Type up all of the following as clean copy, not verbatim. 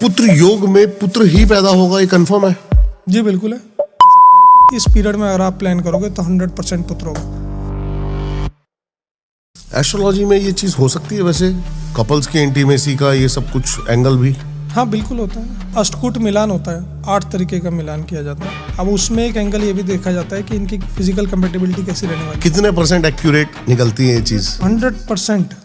पुत्र योग में पुत्र ही पैदा होगा, ये कंफर्म है? जी बिल्कुल है। इस पीरियड में अगर आप प्लान करोगे तो 100% पुत्र होगा। एस्ट्रोलॉजी में ये चीज हो सकती है वैसे, कपल्स की इंटीमेसी का ये सब कुछ एंगल भी? हाँ बिल्कुल होता है ना। अष्टकूट मिलान होता है, 8 तरीके का मिलान किया जाता है। अब उसमें एक एंगल ये भी देखा जाता है कि इनकी फिजिकल कंपेटिबिलिटी कैसी रहने वाली। कितने % एक्यूरेट निकलती है ये चीज? 100%।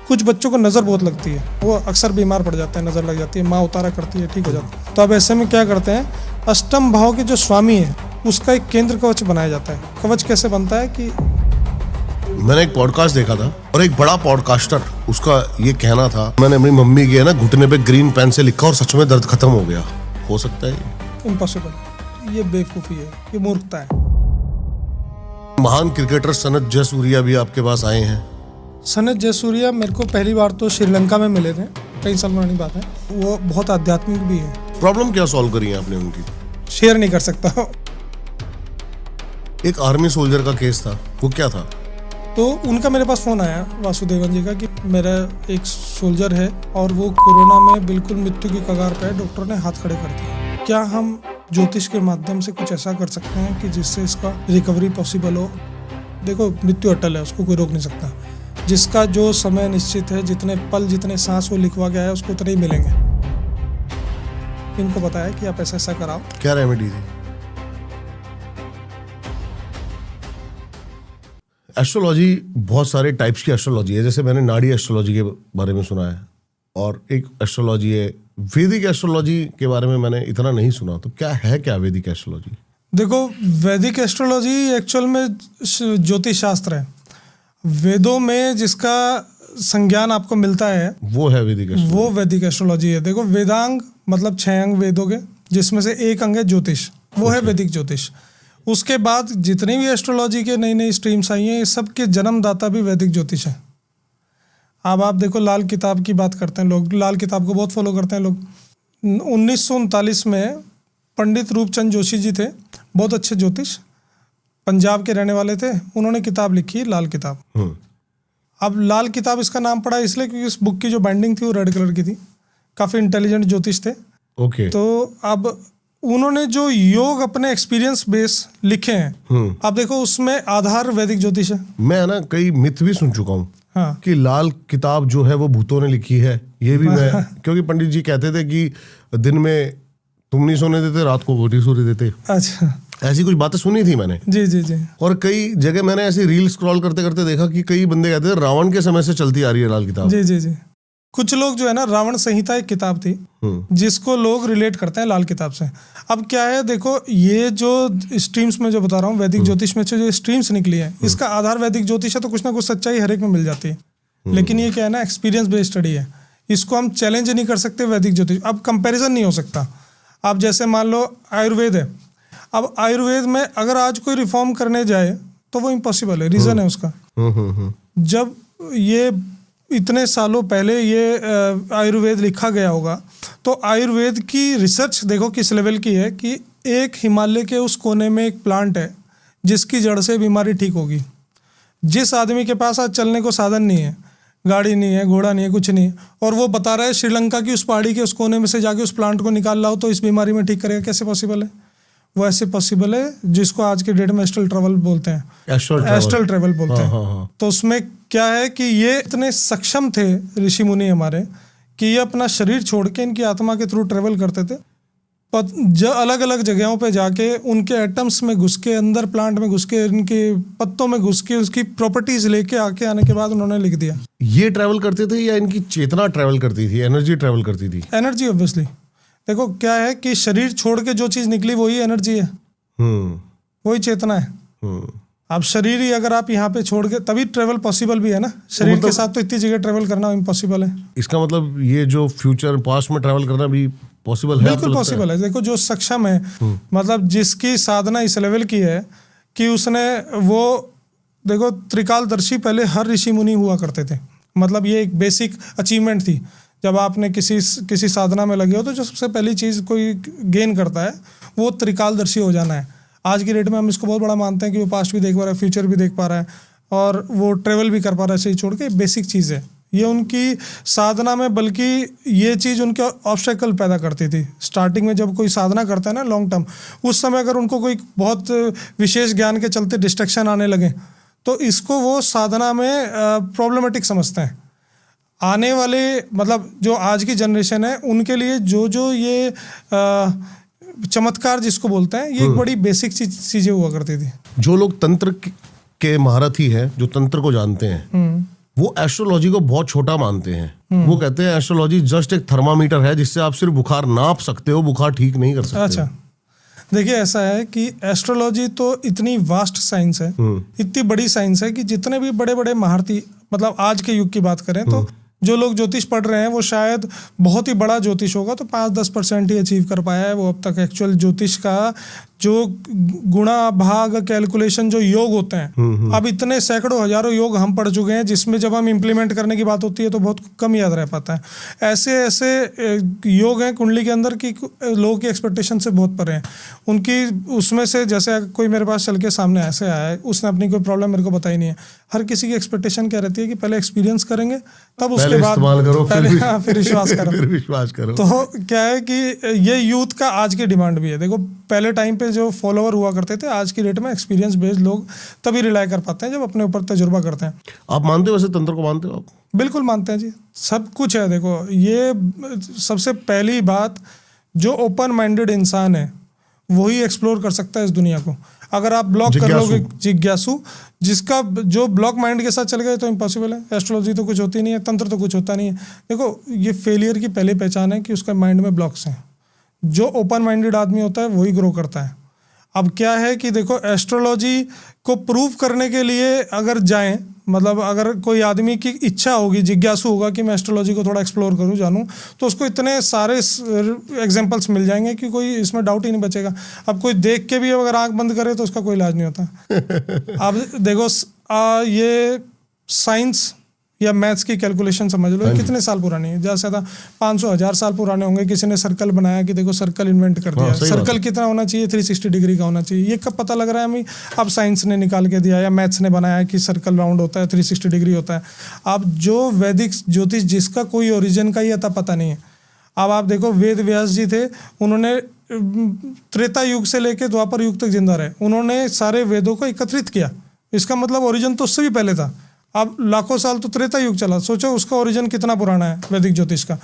कुछ बच्चों को नज़र बहुत लगती है, वो अक्सर बीमार पड़ जाते हैं, नज़र लग जाती है, माँ उतारा करती है, ठीक हो जाता है। तो अब ऐसे में क्या करते हैं, अष्टम भाव के जो स्वामी है उसका एक केंद्र कवच बनाया जाता है। कवच कैसे बनता है कि मैंने एक पॉडकास्ट देखा था और एक बड़ा पॉडकास्टर, उसका ये कहना था, मैंने अपनी मम्मी के ना घुटने पे ग्रीन पेन से लिखा और सच में दर्द खत्म हो गया। हो सकता है ये? इम्पॉसिबल। ये बेवकूफ़ी है, ये मूर्खता है। महान क्रिकेटर सनत जयसूर्या भी आपके पास आए हैं। सनत जयसूर्या मेरे को पहली बार तो श्रीलंका में मिले थे, कई साल पुरानी बात है। वो बहुत आध्यात्मिक भी है। प्रॉब्लम क्या सॉल्व करी है आपने उनकी? शेयर नहीं कर सकता। एक आर्मी सोल्जर का केस था, वो क्या था? तो उनका मेरे पास फ़ोन आया वासुदेवन जी का कि मेरा एक सोल्जर है और वो कोरोना में बिल्कुल मृत्यु की कगार पे है, डॉक्टर ने हाथ खड़े कर दिए। क्या हम ज्योतिष के माध्यम से कुछ ऐसा कर सकते हैं कि जिससे इसका रिकवरी पॉसिबल हो? देखो, मृत्यु अटल है, उसको कोई रोक नहीं सकता। जिसका जो समय निश्चित है, जितने पल जितने सांस वो लिखवा गया है उसको उतने ही मिलेंगे। इनको बताया कि आप ऐसा ऐसा कराओ। क्या रेमेडी थी? एस्ट्रोलॉजी, बहुत सारे टाइप्स की एस्ट्रोलॉजी है। जैसे मैंने नाड़ी एस्ट्रोलॉजी के बारे में सुना है और एक एस्ट्रोलॉजी है वैदिक एस्ट्रोलॉजी के बारे में मैंने इतना नहीं सुना। तो क्या है क्या वैदिक एस्ट्रोलॉजी? देखो, वैदिक एस्ट्रोलॉजी एक्चुअल में ज्योतिष शास्त्र है। वेदों में जिसका संज्ञान आपको मिलता है वो है वैदिक एस्ट्रोलॉजी। वो वैदिक एस्ट्रोलॉजी है। देखो, वेदांग मतलब 6 अंग वेदों के, जिसमें से एक अंग है ज्योतिष, वो है वैदिक ज्योतिष। उसके बाद जितनी भी एस्ट्रोलॉजी के नई नई स्ट्रीम्स आई हैं, ये सब के जन्मदाता भी वैदिक ज्योतिष है। अब आप देखो, लाल किताब की बात करते हैं लोग, लाल किताब को बहुत फॉलो करते हैं लोग। 1939 में पंडित रूपचंद जोशी जी थे, बहुत अच्छे ज्योतिष, पंजाब के रहने वाले थे। उन्होंने किताब लिखी, लाल किताब। अब लाल किताब इसका नाम पड़ा इसलिए क्योंकि इस बुक की जो बाइंडिंग थी वो रेड कलर की थी। काफ़ी इंटेलिजेंट ज्योतिष थे। ओके। तो अब उन्होंने जो योग अपने एक्सपीरियंस बेस लिखे हैं, अब देखो उसमें आधार वैदिक ज्योतिष है। मैं ना कई मिथ भी सुन चुका हूँ। हाँ। कि लाल किताब जो है वो भूतों ने लिखी है, ये भी मैं क्योंकि पंडित जी कहते थे कि दिन में तुम नहीं सोने देते, रात को वो नहीं सोने देते। अच्छा, ऐसी कुछ बातें सुनी थी मैंने। जी जी जी। और कई जगह मैंने ऐसी रील स्क्रॉल करते करते देखा कि कई बंदे कहते थे रावण के समय से चलती आ रही है लाल किताब। जी जी जी। कुछ लोग जो है ना, रावण संहिता एक किताब थी जिसको लोग रिलेट करते हैं लाल किताब से। अब क्या है, देखो, ये जो स्ट्रीम्स में जो बता रहा हूँ, वैदिक ज्योतिष में से जो स्ट्रीम्स निकली है, इसका आधार वैदिक ज्योतिष है। तो कुछ ना कुछ सच्चाई हर एक में मिल जाती है। लेकिन ये क्या है ना, एक्सपीरियंस बेस्ड स्टडी है, इसको हम चैलेंज नहीं कर सकते वैदिक ज्योतिष। अब कंपैरिजन नहीं हो सकता। अब जैसे मान लो आयुर्वेद है, अब आयुर्वेद में अगर आज कोई रिफॉर्म करने जाए तो वो इम्पॉसिबल है। रीज़न है उसका, जब ये इतने सालों पहले ये आयुर्वेद लिखा गया होगा, तो आयुर्वेद की रिसर्च देखो किस लेवल की है कि एक हिमालय के उस कोने में एक प्लांट है जिसकी जड़ से बीमारी ठीक होगी। जिस आदमी के पास आज चलने को साधन नहीं है, गाड़ी नहीं है, घोड़ा नहीं है, कुछ नहीं है, और वो बता रहा है श्रीलंका की उस पहाड़ी के उस कोने में से जाके उस प्लांट को निकाल लाओ तो इस बीमारी में ठीक करेगा, कैसे पॉसिबल है? वो ऐसे पॉसिबल है जिसको आज के डेट में एस्ट्रल ट्रैवल बोलते हैं। एस्ट्रल ट्रैवल बोलते हैं। तो उसमें क्या है कि ये इतने सक्षम थे ऋषि मुनि हमारे कि ये अपना शरीर छोड़ के इनकी आत्मा के थ्रू ट्रैवल करते थे। जो अलग अलग जगहों पे जाके उनके एटम्स में घुस के, अंदर प्लांट में घुस के, इनके पत्तों में घुस के उसकी प्रॉपर्टीज लेके आने के बाद उन्होंने लिख दिया। ये ट्रैवल करते थे या इनकी चेतना ट्रैवल करती थी, एनर्जी ट्रैवल करती थी? Energy obviously. देखो क्या है कि शरीर छोड़ के जो चीज निकली वही एनर्जी है, वही चेतना है। अब शरीर ही अगर आप यहाँ पे छोड़ के, तभी ट्रेवल पॉसिबल भी है ना। शरीर के साथ तो इतनी जगह ट्रेवल करना इम्पॉसिबल है। इसका मतलब ये जो फ्यूचर पास्ट में ट्रैवल करना भी पॉसिबल है? बिल्कुल पॉसिबल है। देखो, जो सक्षम है, मतलब जिसकी साधना इस लेवल की है कि उसने वो, देखो, त्रिकालदर्शी पहले हर ऋषि मुनि हुआ करते थे। मतलब ये एक बेसिक अचीवमेंट थी। जब आपने किसी साधना में लगे हो तो जो सबसे पहली चीज़ कोई गेन करता है वो त्रिकालदर्शी हो जाना है। आज की डेट में हम इसको बहुत बड़ा मानते हैं कि वो पास्ट भी देख पा रहा है, फ्यूचर भी देख पा रहा है और वो ट्रेवल भी कर पा रहा है, सही छोड़ के। बेसिक चीज़ है, ये उनकी साधना में बल्कि ये चीज़ उनके ऑब्स्टेकल पैदा करती थी। स्टार्टिंग में जब कोई साधना करता है ना लॉन्ग टर्म, उस समय अगर उनको कोई बहुत विशेष ज्ञान के चलते डिस्ट्रैक्शन आने लगे तो इसको वो साधना में प्रॉब्लमेटिक समझते हैं। आने वाले मतलब जो आज की जनरेशन है उनके लिए जो ये चमत्कार जिसको बोलते हैं, ये एक बड़ी बेसिक चीज़ें हुआ करती थी। जो लोग तंत्र के महारथी हैं, जो तंत्र को जानते हैं, वो एस्ट्रोलॉजी को बहुत छोटा मानते हैं। वो कहते हैं एस्ट्रोलॉजी जस्ट एक थर्मामीटर है जिससे आप सिर्फ बुखार नाप सकते हो, बुखार ठीक नहीं कर सकते। अच्छा, देखिए ऐसा है कि एस्ट्रोलॉजी तो इतनी वास्ट साइंस है, इतनी बड़ी साइंस है कि जितने भी बड़े बड़े महारथी, मतलब आज के युग की बात करें तो जो लोग ज्योतिष पढ़ रहे हैं वो शायद बहुत ही बड़ा ज्योतिष होगा तो 5-10% ही अचीव कर पाया है वो अब तक। एक्चुअल ज्योतिष का जो गुणा भाग कैलकुलेशन जो योग होते हैं, अब इतने सैकड़ों हजारों योग हम पढ़ चुके हैं जिसमें जब हम इम्प्लीमेंट करने की बात होती है तो बहुत कम याद रह पाता है। ऐसे ऐसे योग हैं कुंडली के अंदर कि लोगों की एक्सपेक्टेशन से बहुत परे हैं उनकी। उसमें से जैसे कोई मेरे पास चल के सामने ऐसे आया है, उसने अपनी कोई प्रॉब्लम मेरे को बताई नहीं है। हर किसी की एक्सपेक्टेशन क्या रहती है कि पहले एक्सपीरियंस करेंगे तब उसके बाद करो, फिर विश्वास करो। फिर विश्वास करो। तो क्या है कि ये यूथ का आज की डिमांड भी है। देखो पहले टाइम पे जो फॉलोवर हुआ करते थे, आज की डेट में एक्सपीरियंस बेस्ड लोग तभी रिलाई कर पाते हैं जब अपने ऊपर तजुर्बा करते हैं। आप मानते हो वैसे तंत्र को? मानते हो आप? बिल्कुल मानते हैं जी, सब कुछ है। देखो ये सबसे पहली बात, जो ओपन माइंडेड इंसान है वही एक्सप्लोर कर सकता है इस दुनिया को। अगर आप ब्लॉक कर लोगे, जिज्ञासु, जिसका जो ब्लॉक माइंड के साथ चल गए तो इम्पॉसिबल है। एस्ट्रोलॉजी तो कुछ होती नहीं है, तंत्र तो कुछ होता नहीं है। देखो ये फेलियर की पहली पहचान है कि उसका माइंड में ब्लॉक्स हैं। जो ओपन माइंडेड आदमी होता है वही ग्रो करता है। अब क्या है कि देखो एस्ट्रोलॉजी को प्रूव करने के लिए अगर जाएं, मतलब अगर कोई आदमी की इच्छा होगी, जिज्ञासु होगा कि मैं एस्ट्रोलॉजी को थोड़ा एक्सप्लोर करूं, जानूं, तो उसको इतने सारे एग्जांपल्स मिल जाएंगे कि कोई इसमें डाउट ही नहीं बचेगा। अब कोई देख के भी अगर आंख बंद करे तो उसका कोई इलाज नहीं होता। अब देखो ये साइंस या मैथ्स की कैलकुलेशन समझ लो, कितने साल पुरानी है, ज़्यादा से ज़्यादा 500,000 साल पुराने होंगे। किसी ने सर्कल बनाया कि देखो सर्कल इन्वेंट कर दिया। सर्कल कितना होना चाहिए? 360 डिग्री का होना चाहिए। ये कब पता लग रहा है हमें? अब साइंस ने निकाल के दिया या मैथ्स ने बनाया कि सर्कल राउंड होता है, 360 डिग्री होता है। अब जो वैदिक ज्योतिष जिसका कोई ओरिजिन का ही अता पता नहीं है। अब आप देखो वेद व्यास जी थे, उन्होंने त्रेता युग से लेकर द्वापर युग तक जिंदा रहे, उन्होंने सारे वेदों को एकत्रित किया। इसका मतलब ओरिजिन तो उससे भी पहले था। अब लाखों साल तो त्रेता युग चला, सोचो उसका ओरिजिन कितना पुराना है वैदिक ज्योतिष का।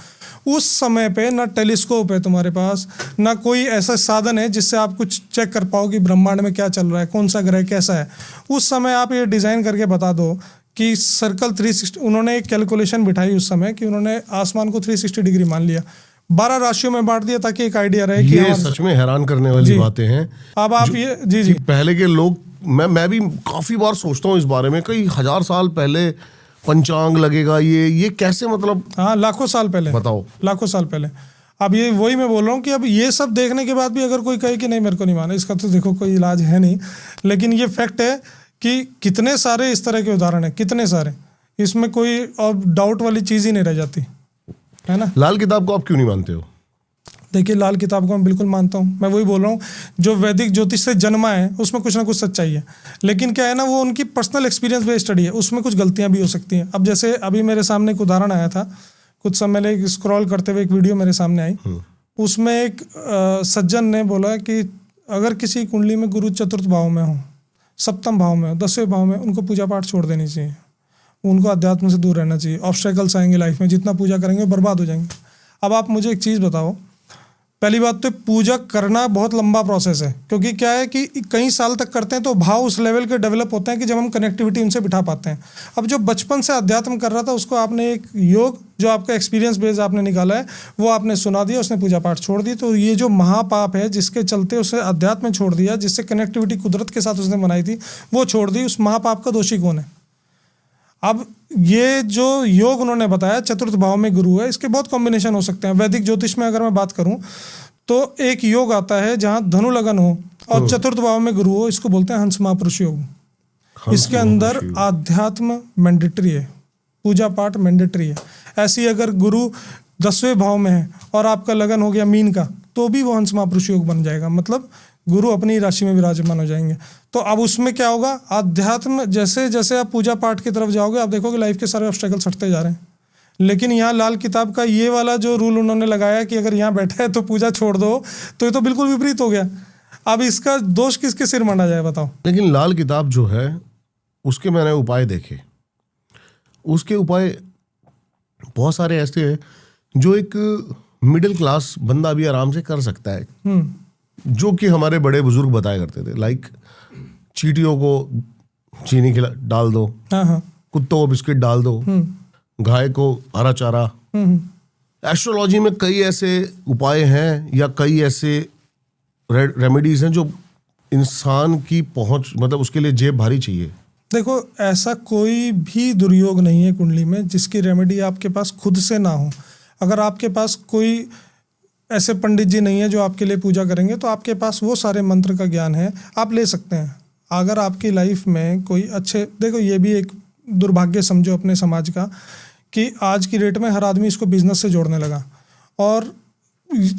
उस समय पे ना टेलीस्कोप है तुम्हारे पास, ना कोई ऐसा साधन है जिससे आप कुछ चेक कर पाओ कि ब्रह्मांड में क्या चल रहा है, कौन सा ग्रह कैसा है। उस समय आप ये डिज़ाइन करके बता दो कि सर्कल 360, उन्होंने एक कैलकुलेशन बिठाई उस समय कि उन्होंने आसमान को 360 डिग्री मान लिया, 12 राशियों में बांट दिया ताकि एक आइडिया रहे कि ये सच में हैरान करने वाली बातें हैं। अब आप ये जी पहले के लोग, मैं भी काफी बार सोचता हूँ इस बारे में, कई हजार साल पहले पंचांग लगेगा, ये कैसे, मतलब हाँ लाखों साल पहले, बताओ, लाखों साल पहले। अब ये वही मैं बोल रहा हूँ कि अब ये सब देखने के बाद भी अगर कोई कहे कि नहीं मेरे को नहीं माना, इसका तो देखो कोई इलाज है नहीं। लेकिन ये फैक्ट है कि कितने सारे इस तरह के उदाहरण हैं, कितने सारे, इसमें कोई और डाउट वाली चीज़ ही नहीं रह जाती है ना। लाल किताब को आप क्यों नहीं मानते हो? देखिए लाल किताब को मैं बिल्कुल मानता हूँ। मैं वही बोल रहा हूँ, जो वैदिक ज्योतिष से जन्मा है उसमें कुछ ना कुछ सच्चाई है। लेकिन क्या है ना, वो उनकी पर्सनल एक्सपीरियंस बेस्ड स्टडी है, उसमें कुछ गलतियाँ भी हो सकती हैं। अब जैसे अभी मेरे सामने एक उदाहरण आया था, कुछ समय पहले स्क्रॉल करते हुए एक वीडियो मेरे सामने आई। उसमें एक सज्जन ने बोला कि अगर किसी कुंडली में गुरु चतुर्थ भाव में हो, सप्तम भाव में हो, 10वें भाव में, उनको पूजा पाठ छोड़ देनी चाहिए, उनको अध्यात्म से दूर रहना चाहिए। ऑब्स्टेकल्स आएंगे लाइफ में, जितना पूजा करेंगे बर्बाद हो जाएंगे। अब आप मुझे एक चीज़ बताओ, पहली बात तो पूजा करना बहुत लंबा प्रोसेस है, क्योंकि क्या है कि कई साल तक करते हैं तो भाव उस लेवल के डेवलप होते हैं कि जब हम कनेक्टिविटी उनसे बिठा पाते हैं। अब जो बचपन से अध्यात्म कर रहा था उसको आपने एक योग, जो आपका एक्सपीरियंस बेस आपने निकाला है, वो आपने सुना दिया, उसने पूजा पाठ छोड़ दी, तो ये जो महापाप है जिसके चलते उसे अध्यात्म छोड़ दिया, जिससे कनेक्टिविटी कुदरत के साथ उसने बनाई थी वो छोड़ दी, उस महापाप का दोषी कौन है? अब ये जो योग उन्होंने बताया चतुर्थ भाव में गुरु है, इसके बहुत कॉम्बिनेशन हो सकते हैं। वैदिक ज्योतिष में अगर मैं बात करूं तो एक योग आता है जहां धनु लगन हो और चतुर्थ भाव में गुरु हो, इसको बोलते हैं हंस महापुरुष योग। इसके अंदर आध्यात्म मैंडेटरी है, पूजा पाठ मैंडेटरी है। ऐसी अगर गुरु 10वें भाव में है और आपका लगन हो गया मीन का, तो भी वो हंस महापुरुष योग बन जाएगा, मतलब गुरु अपनी राशि में विराजमान हो जाएंगे। तो अब उसमें क्या होगा, आध्यात्म जैसे जैसे आप पूजा पाठ की तरफ जाओगे, आप देखोगे लाइफ के सारे ऑब्स्टेकल्स हटते जा रहे हैं। लेकिन यहाँ लाल किताब का ये वाला जो रूल उन्होंने लगाया कि अगर यहाँ बैठा है तो पूजा छोड़ दो, तो ये तो बिल्कुल विपरीत हो गया। अब इसका दोष किसके सिर मंडा जाए बताओ। लेकिन लाल किताब जो है उसके मैंने उपाय देखे, उसके उपाय बहुत सारे ऐसे हैं जो एक मिडिल क्लास बंदा भी आराम से कर सकता है, जो कि हमारे बड़े बुजुर्ग बताया करते थे। लाइक चींटियों को चीनी डाल दो, हाँ, कुत्तों को बिस्किट डाल दो, गाय को हरा चारा। एस्ट्रोलॉजी में कई ऐसे उपाय हैं या कई ऐसे रेमेडीज हैं जो इंसान की पहुंच, मतलब उसके लिए जेब भारी चाहिए। देखो, ऐसा कोई भी दुर्योग नहीं है कुंडली में जिसकी रेमेडी आपके पास खुद से ना हो। अगर आपके पास कोई ऐसे पंडित जी नहीं है जो आपके लिए पूजा करेंगे, तो आपके पास वो सारे मंत्र का ज्ञान है, आप ले सकते हैं। अगर आपकी लाइफ में कोई अच्छे, देखो ये भी एक दुर्भाग्य समझो अपने समाज का कि आज की डेट में हर आदमी इसको बिजनेस से जोड़ने लगा, और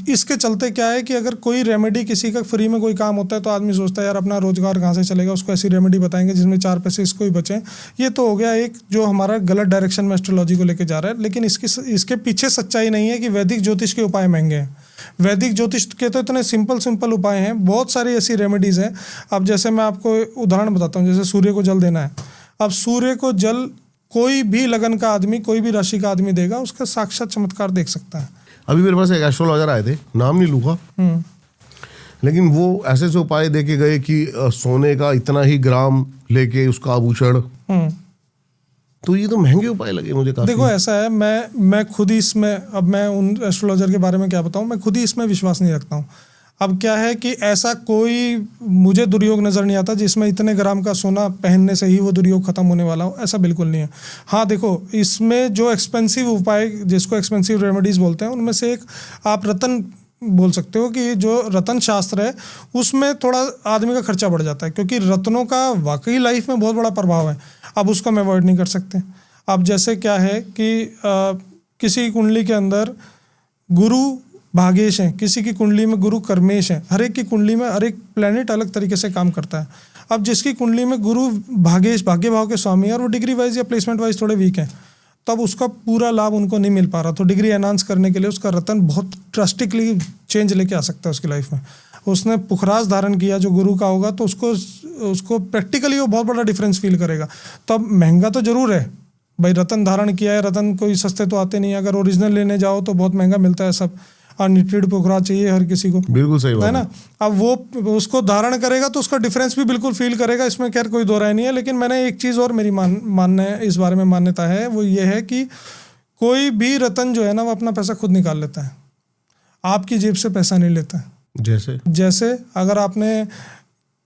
इसके चलते क्या है कि अगर कोई रेमेडी किसी का फ्री में कोई काम होता है तो आदमी सोचता है यार अपना रोजगार कहाँ से चलेगा, उसको ऐसी रेमेडी बताएंगे जिसमें 4 पैसे इसको ही बचें। ये तो हो गया एक जो हमारा गलत डायरेक्शन में एस्ट्रोलॉजी को लेके जा रहा है। लेकिन इसके पीछे सच्चाई नहीं है कि वैदिक ज्योतिष के उपाय महंगे हैं। वैदिक ज्योतिष के तो इतने सिंपल उपाय हैं, बहुत सारी ऐसी रेमेडीज़ हैं। अब जैसे मैं आपको उदाहरण बताता हूँ, जैसे सूर्य को जल देना है। अब सूर्य को जल कोई भी लगन का आदमी, कोई भी राशि का आदमी देगा, उसका साक्षात चमत्कार देख सकता है। अभी मेरे पास एक एस्ट्रोलॉजर आए थे, नाम नहीं लूँगा, लेकिन वो ऐसे से उपाय दे के गए कि सोने का इतना ही ग्राम लेके उसका आभूषण। तो ये तो महंगे उपाय लगे मुझे काफी। देखो ऐसा है, मैं खुद ही इसमें, अब मैं उन एस्ट्रोलॉजर के बारे में क्या बताऊं, मैं खुद ही इसमें विश्वास नहीं रखता हूं। अब क्या है कि ऐसा कोई मुझे दुर्योग नज़र नहीं आता जिसमें इतने ग्राम का सोना पहनने से ही वो दुर्योग खत्म होने वाला हो, ऐसा बिल्कुल नहीं है। हाँ देखो, इसमें जो एक्सपेंसिव उपाय, जिसको एक्सपेंसिव रेमेडीज़ बोलते हैं, उनमें से एक आप रतन बोल सकते हो कि जो रतन शास्त्र है उसमें थोड़ा आदमी का खर्चा बढ़ जाता है, क्योंकि रत्नों का वाकई लाइफ में बहुत बड़ा प्रभाव है। अब उसको हम अवॉइड नहीं कर सकते। अब जैसे क्या है कि किसी कुंडली के अंदर गुरु भागेश है, किसी की कुंडली में गुरु कर्मेश है, हर एक की कुंडली में हर एक प्लैनेट अलग तरीके से काम करता है। अब जिसकी कुंडली में गुरु भागेश भाग्य भाव के स्वामी है और वो डिग्री वाइज या प्लेसमेंट वाइज थोड़े वीक हैं, तब उसका पूरा लाभ उनको नहीं मिल पा रहा, तो डिग्री एनहांस करने के लिए उसका रतन बहुत ड्रास्टिकली चेंज लेके आ सकता है उसकी लाइफ में। उसने पुखराज धारण किया जो गुरु का होगा, तो उसको प्रैक्टिकली वो बहुत बड़ा डिफरेंस फील करेगा। तब महंगा तो जरूर है भाई, रतन धारण किया है, रतन कोई सस्ते तो आते नहीं है। अगर ओरिजिनल लेने जाओ तो बहुत महंगा मिलता है सब, अननीटेड पुखराज चाहिए हर किसी को, बिल्कुल सही बात है ना। अब वो उसको धारण करेगा तो उसका डिफरेंस भी बिल्कुल फील करेगा, इसमें खैर कोई दो राय नहीं है। लेकिन मैंने एक चीज़ और, मेरी मानना इस बारे में मान्यता है, वो ये है कि कोई भी रतन जो है ना वो अपना पैसा खुद निकाल लेता है, आपकी जेब से पैसा नहीं लेता है। जैसे अगर आपने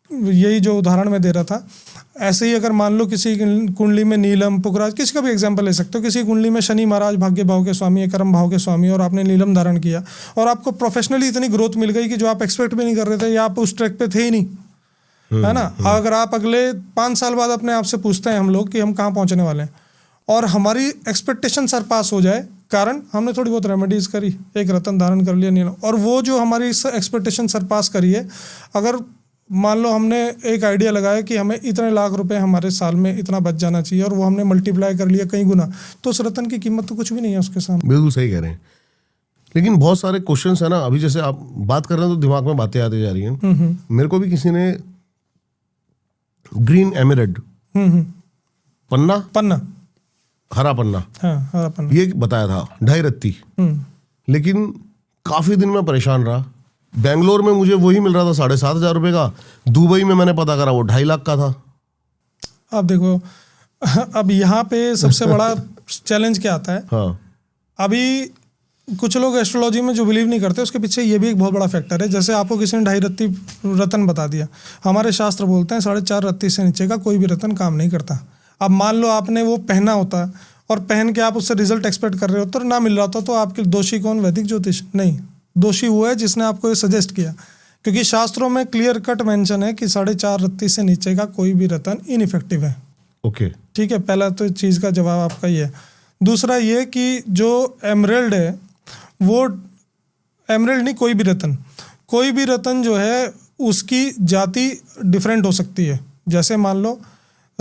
यही जो उदाहरण मैं दे रहा था, ऐसे ही अगर मान लो किसी कुंडली में नीलम पुखराज, किसी का भी एग्जांपल ले सकते हो, किसी कुंडली में शनि महाराज भाग्य भाव के स्वामी है, कर्म भाव के स्वामी, और आपने नीलम धारण किया और आपको प्रोफेशनली इतनी ग्रोथ मिल गई कि जो आप एक्सपेक्ट भी नहीं कर रहे थे, या आप उस ट्रैक पे थे ही नहीं, है ना। अगर आप अगले 5 साल बाद अपने आप से पूछते हैं हम लोग कि हम कहाँ पहुँचने वाले हैं, और हमारी एक्सपेक्टेशन सरपास हो जाए, कारण हमने थोड़ी बहुत रेमेडीज करी, एक रतन धारण कर लिया नीलम, और वो जो हमारी एक्सपेक्टेशन सरपास करी है, अगर मान लो हमने एक आइडिया लगाया कि हमें इतने लाख रुपए हमारे साल में इतना बच जाना चाहिए, और वो हमने मल्टीप्लाई कर लिया कई गुना, तो उस रतन की कीमत तो कुछ भी नहीं है उसके सामने। बिल्कुल सही कह रहे हैं। लेकिन बहुत सारे क्वेश्चंस है ना, अभी जैसे आप बात कर रहे हैं तो दिमाग में बातें आती जा रही हैं। मेरे को भी किसी ने ग्रीन एमरेल्ड पन्ना हरा पन्ना, हाँ, हरा पन्ना, ये बताया था 2.5 रत्ती। लेकिन काफी दिन में परेशान रहा। बेंगलोर में मुझे वही मिल रहा था 7,500 रुपये का, दुबई में मैंने पता करा वो 2.5 लाख का था। अब देखो, अब यहाँ पे सबसे बड़ा चैलेंज क्या आता है। हाँ, अभी कुछ लोग एस्ट्रोलॉजी में जो बिलीव नहीं करते, उसके पीछे ये भी एक बहुत बड़ा फैक्टर है। जैसे आपको किसी ने 2.5 रत्ती रतन बता दिया, हमारे शास्त्र बोलते हैं 4.5 रत्ती से नीचे का कोई भी रतन काम नहीं करता। अब मान लो आपने वो पहना होता और पहन के आप उससे रिजल्ट एक्सपेक्ट कर रहे हो, तो ना मिल रहा था, तो आपके दोषी कौन? वैदिक ज्योतिष नहीं, दोषी वो है जिसने आपको ये सजेस्ट किया, क्योंकि शास्त्रों में क्लियर कट मेंशन है कि 4.5 रत्ती से नीचे का कोई भी रतन इनइफेक्टिव है। ओके, ठीक है, पहला तो चीज़ का जवाब आपका ये है। दूसरा ये कि जो एमरेल्ड है, वो एमरेल्ड नहीं, कोई भी रतन जो है उसकी जाति डिफरेंट हो सकती है। जैसे मान लो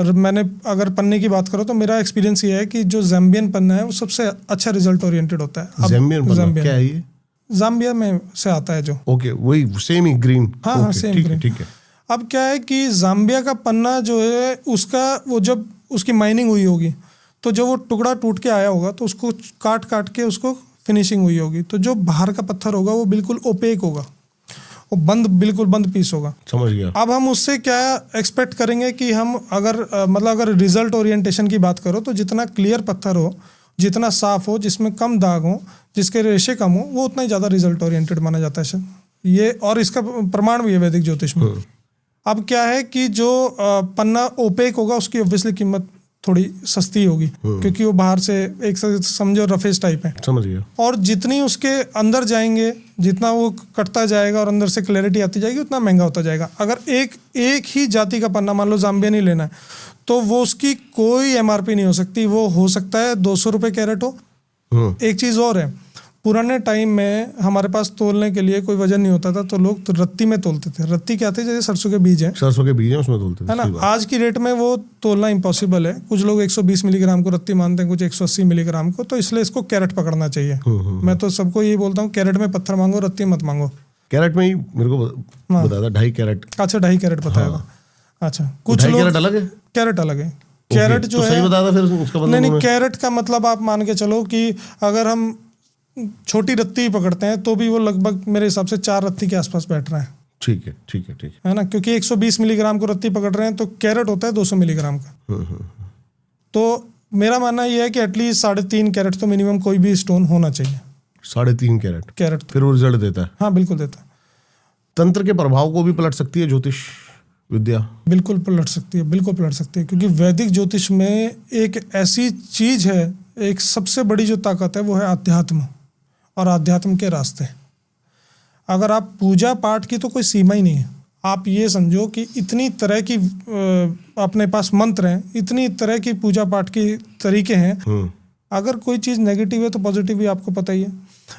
और मैंने अगर पन्ने की बात करो तो मेरा एक्सपीरियंस ये है कि जो ज़ाम्बियन पन्ना है वो सबसे अच्छा रिजल्ट ओरिएंटेड होता है। ज़ाम्बियन पन्ना क्या है ये? ज़ाम्बिया में से आता है जो। ओके, वही सेम ही ग्रीन। हाँ, सेम ग्रीन। ठीक है। अब क्या है कि ज़ाम्बिया का पन्ना जो है उसका वो जब उसकी माइनिंग हुई होगी तो जब वो टुकड़ा टूट के आया होगा तो उसको काट काट के उसको फिनिशिंग हुई होगी, तो जो बाहर का पत्थर होगा वो बिल्कुल ओपेक होगा, वो बिल्कुल बंद पीस होगा। समझ गया। अब हम उससे क्या एक्सपेक्ट करेंगे कि हम अगर रिजल्ट ओरिएंटेशन की बात करो तो जितना क्लियर पत्थर हो, जितना साफ हो, जिसमें कम दाग हो, जिसके रेशे कम हो, वो उतना ही ज़्यादा रिजल्ट ओरिएंटेड माना जाता है ये, और इसका प्रमाण भी है वैदिक ज्योतिष में। अब क्या है कि जो पन्ना ओपेक होगा उसकी ऑब्वियसली कीमत थोड़ी सस्ती होगी क्योंकि वो बाहर से एक समझो रफेज टाइप है। समझ गया। और जितनी उसके अंदर जाएंगे, जितना वो कटता जाएगा और अंदर से क्लैरिटी आती जाएगी, उतना महंगा होता जाएगा। अगर एक ही जाति का पन्ना, मान लो ज़ाम्बियन ही लेना है, तो वो उसकी कोई एमआरपी नहीं हो सकती। वो हो सकता है 200 रुपये कैरेट हो। एक चीज़ और है, पुराने टाइम में हमारे पास तोलने के लिए कोई वजन नहीं होता था तो लोग तो रत्ती में तोलते थे। रत्ती क्या थे? जैसे सरसों के बीज है, उसमें तोलते थे, है ना। आज की रेट में वो तोलना इम्पॉसिबल है। कुछ लोग 120 मिलीग्राम को रत्ती मानते हैं, कुछ 180 मिलीग्राम को, तो इसलिए इसको कैरेट पकड़ना चाहिए। मैं तो सबको यही बोलता हूँ, कैरेट में पत्थर मांगो, रत्ती मत मांगो। कैरेट में ही मेरे को बताया था 2.5 कैरेट। अच्छा, 2.5 कैरेट बताया था। अच्छा, कुछ लोग कैरेट अलग है, कैरेट अलग है। कैरेट जो है, सही बताया था फिर उसका मतलब। नहीं, कैरेट का मतलब आप मान के चलो कि अगर हम छोटी रत्ती पकड़ते हैं तो भी वो लगभग मेरे हिसाब से 4 रत्ती के आसपास बैठ रहा है। ठीक है ना, क्योंकि 120 मिलीग्राम को रत्ती पकड़ रहे हैं तो कैरेट होता है 200 मिलीग्राम का। तो मेरा मानना यह है कि एटलीस्ट 3.5 कैरेट तो मिनिमम कोई भी स्टोन होना चाहिए। 3.5 कैरेट फिर वो रिजल्ट देता है। हाँ, बिल्कुल देता है। तंत्र के प्रभाव को भी पलट सकती है ज्योतिष विद्या? बिल्कुल पलट सकती है, क्योंकि वैदिक ज्योतिष में एक ऐसी चीज है, एक सबसे बड़ी जो ताकत है वो है अध्यात्म और अध्यात्म के रास्ते। अगर आप पूजा पाठ की तो कोई सीमा ही नहीं है। आप ये समझो कि इतनी तरह की अपने पास मंत्र हैं, इतनी तरह की पूजा पाठ के तरीके हैं। अगर कोई चीज़ नेगेटिव है तो पॉजिटिव भी आपको पता ही है।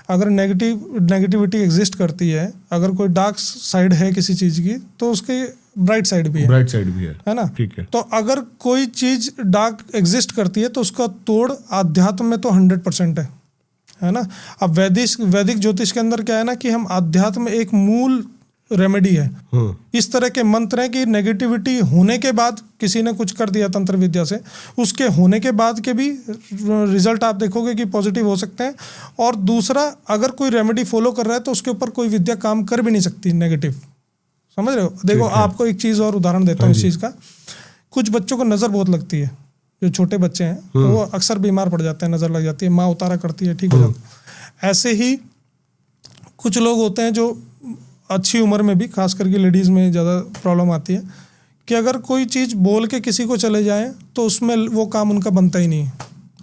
अगर नेगेटिविटी एग्जिस्ट करती है, अगर कोई डार्क साइड है किसी चीज़ की, तो उसकी ब्राइट साइड भी है ना। ठीक है। तो अगर कोई चीज़ डार्क एग्जिस्ट करती है तो उसका तोड़ आध्यात्म में तो 100% है ना। अब वैदिक ज्योतिष के अंदर क्या है ना कि हम आध्यात्म एक मूल रेमेडी है। इस तरह के मंत्र हैं कि नेगेटिविटी होने के बाद किसी ने कुछ कर दिया तंत्र विद्या से, उसके होने के बाद के भी रिजल्ट आप देखोगे कि पॉजिटिव हो सकते हैं। और दूसरा, अगर कोई रेमेडी फॉलो कर रहा है तो उसके ऊपर कोई विद्या काम कर भी नहीं सकती नेगेटिव। समझ रहे हो? देखो, आपको एक चीज़ और उदाहरण देता हूँ इस चीज़ का। कुछ बच्चों को नज़र बहुत लगती है, जो छोटे बच्चे हैं वो अक्सर बीमार पड़ जाते हैं, नज़र लग जाती है, माँ उतारा करती है, ठीक हो जाता है। ऐसे ही कुछ लोग होते हैं जो अच्छी उम्र में भी, खास करके लेडीज़ में ज़्यादा प्रॉब्लम आती है कि अगर कोई चीज़ बोल के किसी को चले जाए तो उसमें वो काम उनका बनता ही नहीं है,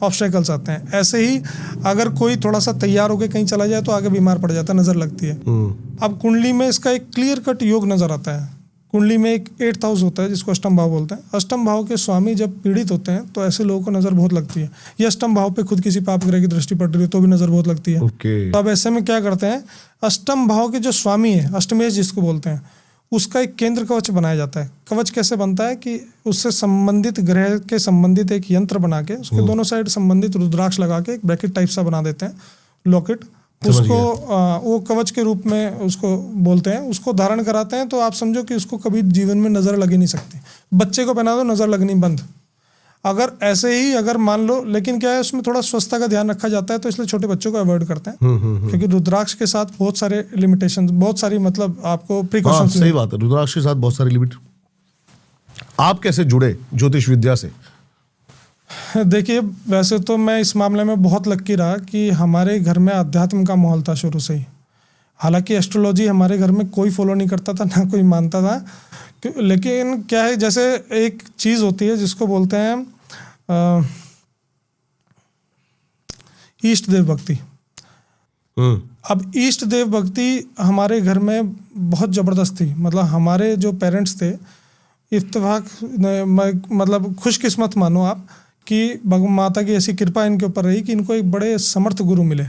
ऑब्स्टेकल्स आते हैं। ऐसे ही अगर कोई थोड़ा सा तैयार होकर कहीं चला जाए तो आगे बीमार पड़ जाता है, नज़र लगती है। अब कुंडली में इसका एक क्लियर कट योग नज़र आता है। कुंडली में एक 8th हाउस होता है जिसको अष्टम भाव बोलते हैं। अष्टम भाव के स्वामी जब पीड़ित होते हैं तो ऐसे लोगों को नज़र बहुत लगती है। ये अष्टम भाव पे खुद किसी पाप ग्रह की दृष्टि पड़ रही है तो भी नज़र बहुत लगती है। तो अब ऐसे में क्या करते हैं, अष्टम भाव के जो स्वामी है, अष्टमेश जिसको बोलते हैं, उसका एक केंद्र कवच बनाया जाता है। कवच कैसे बनता है कि उससे संबंधित ग्रह के संबंधित एक यंत्र बना के उसके दोनों साइड संबंधित रुद्राक्ष लगा के एक ब्रैकेट टाइप सा बना देते हैं, लॉकेट। उसको वो कवच के रूप में उसको बोलते हैं, उसको धारण कराते हैं। तो आप समझो कि उसको कभी जीवन में नज़र लग ही नहीं सकती। बच्चे को पहना दो, नज़र लगनी बंद। अगर ऐसे ही अगर मान लो, लेकिन क्या है उसमें थोड़ा स्वच्छता का ध्यान रखा जाता है तो इसलिए छोटे बच्चों को अवॉइड करते हैं, क्योंकि रुद्राक्ष के साथ बहुत सारे लिमिटेशन, बहुत सारी मतलब आपको प्रिकॉशंस। सही बात है, रुद्राक्ष के साथ बहुत सारी लिमिट। आप कैसे जुड़े ज्योतिष विद्या से? देखिए, वैसे तो मैं इस मामले में बहुत लक्की रहा कि हमारे घर में अध्यात्म का माहौल था शुरू से ही। हालांकि एस्ट्रोलॉजी हमारे घर में कोई फॉलो नहीं करता था, ना कोई मानता था। लेकिन क्या है, जैसे एक चीज़ होती है जिसको बोलते हैं ईष्ट देव भक्ति। अब ईष्ट देव भक्ति हमारे घर में बहुत ज़बरदस्त थी। मतलब हमारे जो पेरेंट्स थे, इत्तेफाक मतलब खुशकिस्मत मानो आप कि माता की ऐसी कृपा इनके ऊपर रही कि इनको एक बड़े समर्थ गुरु मिले।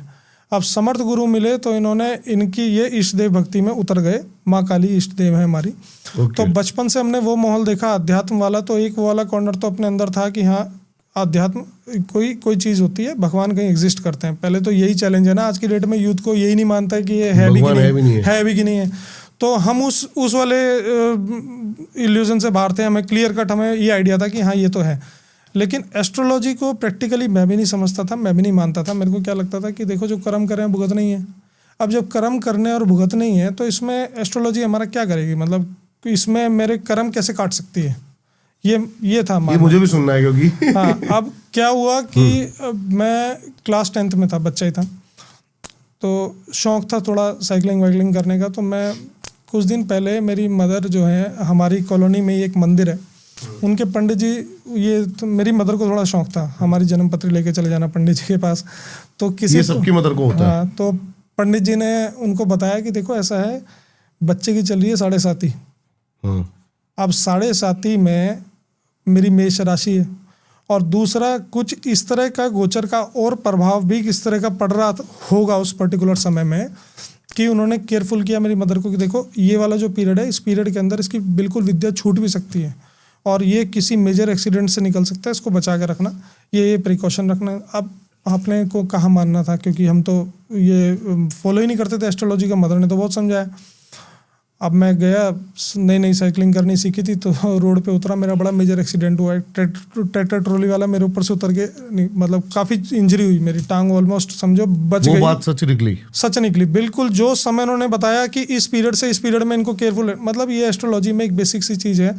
अब समर्थ गुरु मिले तो इन्होंने इनकी ये इष्ट देव भक्ति में उतर गए। माँ काली इष्ट देव है हमारी। तो बचपन से हमने वो माहौल देखा अध्यात्म वाला, तो एक वो वाला कॉर्नर तो अपने अंदर था कि हाँ अध्यात्म कोई चीज़ होती है, भगवान कहीं एग्जिस्ट करते हैं। पहले तो यही चैलेंज है ना आज की डेट में, यूथ को यही नहीं मानता है कि ये है भी कि नहीं है भी कि नहीं है। तो हम उस वाले इल्यूजन से बाहर थे, हमें क्लियर कट हमें ये आइडिया था कि हाँ ये तो है। लेकिन एस्ट्रोलॉजी को प्रैक्टिकली मैं भी नहीं समझता था, मैं भी नहीं मानता था। मेरे को क्या लगता था कि देखो जो कर्म कर रहे हैं भुगत नहीं है। अब जब कर्म करने और भुगत नहीं है तो इसमें एस्ट्रोलॉजी हमारा क्या करेगी, मतलब इसमें मेरे कर्म कैसे काट सकती है, ये था ये मुझे भी सुनना है क्योंकि हाँ। अब क्या हुआ कि मैं क्लास 10th में था, बच्चा ही था, तो शौक था थोड़ा साइकिलिंग वाइकलिंग करने का। तो मैं कुछ दिन पहले, मेरी मदर जो है, हमारी कॉलोनी में ही एक मंदिर है, उनके पंडित जी, ये तो मेरी मदर को थोड़ा शौक था हमारी जन्म पत्री लेके चले जाना पंडित जी के पास। तो किसी ये सबकी मदर को होता है। तो पंडित जी ने उनको बताया कि देखो ऐसा है, बच्चे की चल रही है 7.5। अब 7.5 में मेरी मेष राशि है, और दूसरा कुछ इस तरह का गोचर का और प्रभाव भी किस तरह का पड़ रहा होगा उस पर्टिकुलर समय में, कि उन्होंने केयरफुल किया मेरी मदर को कि देखो ये वाला जो पीरियड है, इस पीरियड के अंदर इसकी बिल्कुल विद्या छूट भी सकती है और ये किसी मेजर एक्सीडेंट से निकल सकता है, इसको बचा के रखना, ये प्रिकॉशन रखना। अब आपने को कहाँ मानना था, क्योंकि हम तो ये फॉलो ही नहीं करते थे एस्ट्रोलॉजी का। मदर ने तो बहुत समझाया। अब मैं गया, नई साइकिलिंग करनी सीखी थी, तो रोड पे उतरा, मेरा बड़ा मेजर एक्सीडेंट हुआ है। ट्रैक्टर ट्रॉली वाला मेरे ऊपर से उतर के, मतलब काफ़ी इंजरी हुई, मेरी टांग ऑलमोस्ट समझो बच गई। वो बात सच निकली बिल्कुल। जो समय उन्होंने बताया कि इस पीरियड से इस पीरियड में इनको केयरफुल, मतलब ये एस्ट्रोलॉजी में एक बेसिक सी चीज़ है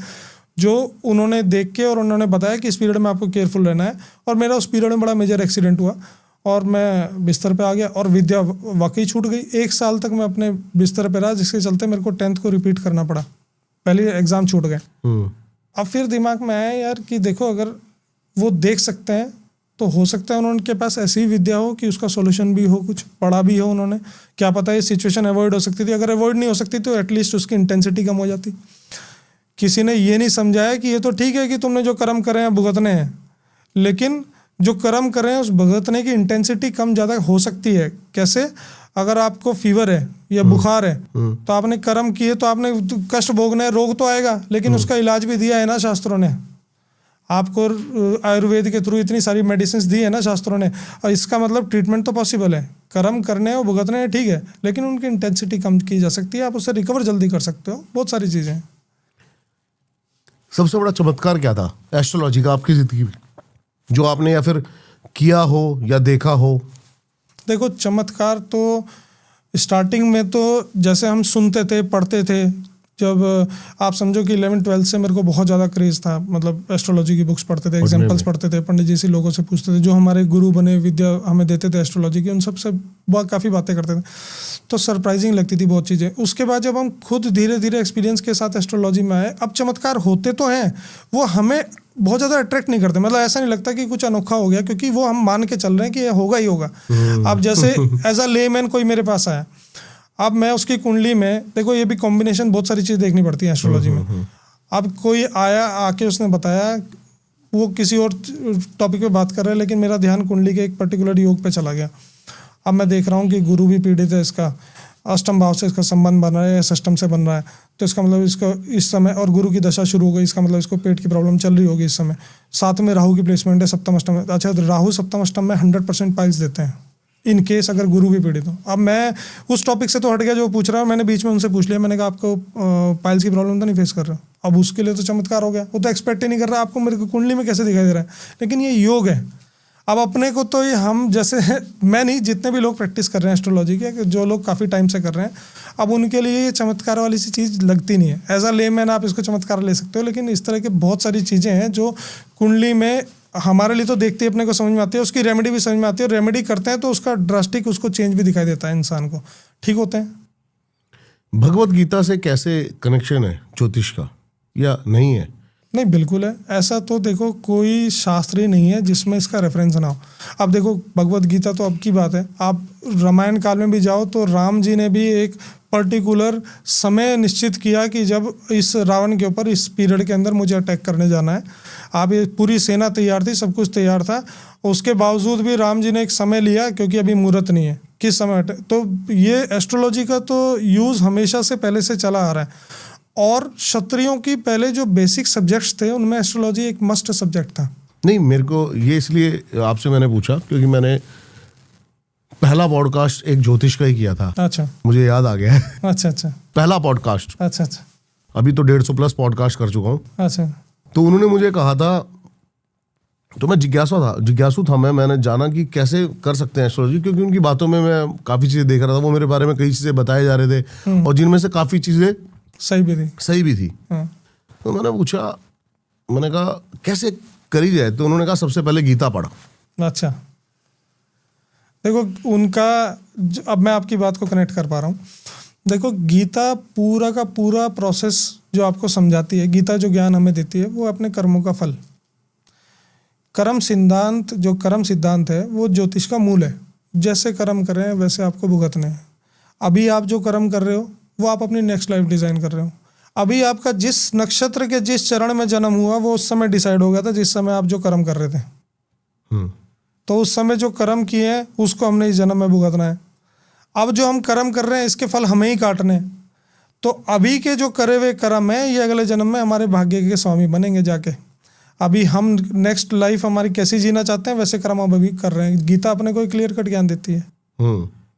जो उन्होंने देख के और उन्होंने बताया कि इस पीरियड में आपको केयरफुल रहना है। और मेरा उस पीरियड में बड़ा मेजर एक्सीडेंट हुआ और मैं बिस्तर पे आ गया और विद्या वाकई छूट गई। 1 साल तक मैं अपने बिस्तर पे रहा, जिसके चलते मेरे को 10th को रिपीट करना पड़ा, पहले एग्ज़ाम छूट गए। अब फिर दिमाग में आया यार कि देखो अगर वो देख सकते हैं तो हो सकता है उनके पास ऐसी विद्या हो कि उसका सोल्यूशन भी हो, कुछ पढ़ा भी हो उन्होंने, क्या पता ये सिचुएशन अवॉइड हो सकती थी। अगर अवॉइड नहीं हो सकती तो एटलीस्ट उसकी इंटेंसिटी कम हो जाती। किसी ने ये नहीं समझाया कि ये तो ठीक है कि तुमने जो कर्म करे हैं भुगतने हैं, लेकिन जो कर्म कर रहे हैं उस भुगतने की इंटेंसिटी कम ज़्यादा हो सकती है। कैसे? अगर आपको फीवर है या बुखार है तो आपने कर्म किए तो आपने कष्ट भोगना है, रोग तो आएगा, लेकिन उसका इलाज भी दिया है ना शास्त्रों ने आपको। आयुर्वेद के थ्रू इतनी सारी मेडिसिन दी है ना शास्त्रों ने, और इसका मतलब ट्रीटमेंट तो पॉसिबल है। कर्म करने और भुगतने हैं ठीक है, लेकिन उनकी इंटेंसिटी कम की जा सकती है, आप उससे रिकवर जल्दी कर सकते हो, बहुत सारी चीज़ें हैं। सबसे बड़ा चमत्कार क्या था एस्ट्रोलॉजी का आपकी जिंदगी में, जो आपने या फिर किया हो या देखा हो? देखो चमत्कार तो स्टार्टिंग में तो जैसे हम सुनते थे, पढ़ते थे, जब आप समझो कि 11th-12th से मेरे को बहुत ज़्यादा क्रेज़ था, मतलब एस्ट्रोलॉजी की बुक्स पढ़ते थे, एग्जाम्पल्स पढ़ते थे, पंडित जी से लोगों से पूछते थे, जो हमारे गुरु बने विद्या हमें देते थे एस्ट्रोलॉजी की, उन सबसे काफ़ी बातें करते थे, तो सरप्राइजिंग लगती थी बहुत चीज़ें। उसके बाद जब हम खुद धीरे धीरे एक्सपीरियंस के साथ एस्ट्रोलॉजी में आए, अब चमत्कार होते तो हैं, वो हमें बहुत ज़्यादा अट्रैक्ट नहीं करते, मतलब ऐसा नहीं लगता कि कुछ अनोखा हो गया, क्योंकि वो हम मान के चल रहे हैं कि ये होगा ही होगा। अब जैसे एज अ लेमैन कोई मेरे पास आया, अब मैं उसकी कुंडली में, देखो ये भी कॉम्बिनेशन, बहुत सारी चीज़ देखनी पड़ती है एस्ट्रोलॉजी में। अब कोई आया, आके उसने बताया, वो किसी और टॉपिक पे बात कर रहा है, लेकिन मेरा ध्यान कुंडली के एक पर्टिकुलर योग पे चला गया। अब मैं देख रहा हूँ कि गुरु भी पीड़ित है, इसका अष्टम भाव से इसका संबंध बन रहा है या षष्टम से बन रहा है, तो इसका मतलब इसको इस समय, और गुरु की दशा शुरू हो गई, इसका मतलब इसको पेट की प्रॉब्लम चल रही होगी इस समय। साथ में राहु की प्लेसमेंट है सप्तम अष्टम में। अच्छा, राहु सप्तम अष्टम में 100% पाइल्स देते हैं इन केस अगर गुरु भी पीड़ित हो। अब मैं उस टॉपिक से तो हट गया जो पूछ रहा है, मैंने बीच में उनसे पूछ लिया, मैंने कहा आपको पाइल्स की प्रॉब्लम तो नहीं फेस कर रहा? अब उसके लिए तो चमत्कार हो गया, वो तो एक्सपेक्ट ही नहीं कर रहा आपको मेरे को कुंडली में कैसे दिखाई दे रहा है, लेकिन ये योग है। अब अपने को तो ये हम जैसे मैं नहीं, जितने भी लोग प्रैक्टिस कर रहे हैं एस्ट्रोलॉजी के, जो लोग काफ़ी टाइम से कर रहे हैं, अब उनके लिए ये चमत्कार वाली सी चीज़ लगती नहीं है। एज अ लेमैन आप इसको चमत्कार ले सकते हो, लेकिन इस तरह के बहुत सारी चीज़ें हैं जो कुंडली में हमारे लिए तो देखते ही अपने को समझ में आती है, उसकी रेमेडी भी समझ में आती है, और रेमेडी करते हैं तो उसका ड्रास्टिक उसको चेंज भी दिखाई देता है, इंसान को ठीक होते हैं। भगवत गीता से कैसे कनेक्शन है ज्योतिष का, या नहीं है? नहीं, बिल्कुल है। ऐसा तो देखो कोई शास्त्र ही नहीं है जिसमें इसका रेफरेंस ना हो। अब देखो भगवत गीता तो अब की बात है, आप रामायण काल में भी जाओ तो राम जी ने भी एक पर्टिकुलर समय निश्चित किया कि जब इस रावण के ऊपर इस पीरियड के अंदर मुझे अटैक करने जाना है। आप ये पूरी सेना तैयार थी, सब कुछ तैयार था, उसके बावजूद भी राम जी ने एक समय लिया, क्योंकि अभी मुहूर्त नहीं है, किस समय हटे। तो ये एस्ट्रोलॉजी का तो यूज़ हमेशा से पहले से चला आ रहा है, और क्षत्रियों की पहले जो बेसिक सब्जेक्ट्स थे उनमें एस्ट्रोलॉजी एक मस्ट सब्जेक्ट था। नहीं, मेरे को ये इसलिए आपसे मैंने पूछा क्योंकि मैंने पहला पॉडकास्ट एक ज्योतिष का ही किया था। अच्छा, मुझे याद आ गया है। अच्छा अच्छा पहला पॉडकास्ट। अच्छा अच्छा अभी तो 150+ पॉडकास्ट कर चुका हूँ। अच्छा तो उन्होंने मुझे कहा था, तो मैं जिज्ञासु था मैंने जाना कि कैसे कर सकते हैं एस्ट्रोलॉजी, क्योंकि उनकी बातों में मैं काफ़ी चीज़ें देख रहा था। वो मेरे बारे में कई चीज़ें बताए जा रहे थे और जिनमें से काफ़ी चीज़ें सही भी थी। हाँ। तो मैंने पूछा, मैंने कहा कैसे करी जाए। तो उन्होंने कहा सबसे पहले गीता पढ़ा। अच्छा, देखो उनका अब मैं आपकी बात को कनेक्ट कर पा रहा हूँ। देखो गीता पूरा का पूरा प्रोसेस जो आपको समझाती है, गीता जो ज्ञान हमें देती है वो अपने कर्मों का फल, कर्म सिद्धांत, जो कर्म सिद्धांत है वो ज्योतिष का मूल है। जैसे कर्म कर रहे हैं वैसे आपको भुगतने हैं। अभी आप जो कर्म कर रहे हो वो आप अपनी नेक्स्ट लाइफ डिज़ाइन कर रहे हो। अभी आपका जिस नक्षत्र के जिस चरण में जन्म हुआ वो उस समय डिसाइड हो गया था जिस समय आप जो कर्म कर रहे थे। तो उस समय जो कर्म किए हैं उसको हमने इस जन्म में भुगतना है। अब जो हम कर्म कर रहे हैं इसके फल हमें ही काटने हैं। तो अभी के जो करे हुए कर्म है ये अगले जन्म में हमारे भाग्य के स्वामी बनेंगे जाके। अभी हम नेक्स्ट लाइफ हमारी कैसी जीना चाहते हैं वैसे कर्म हम अभी कर रहे हैं। गीता अपने को क्लियर कट ज्ञान देती है।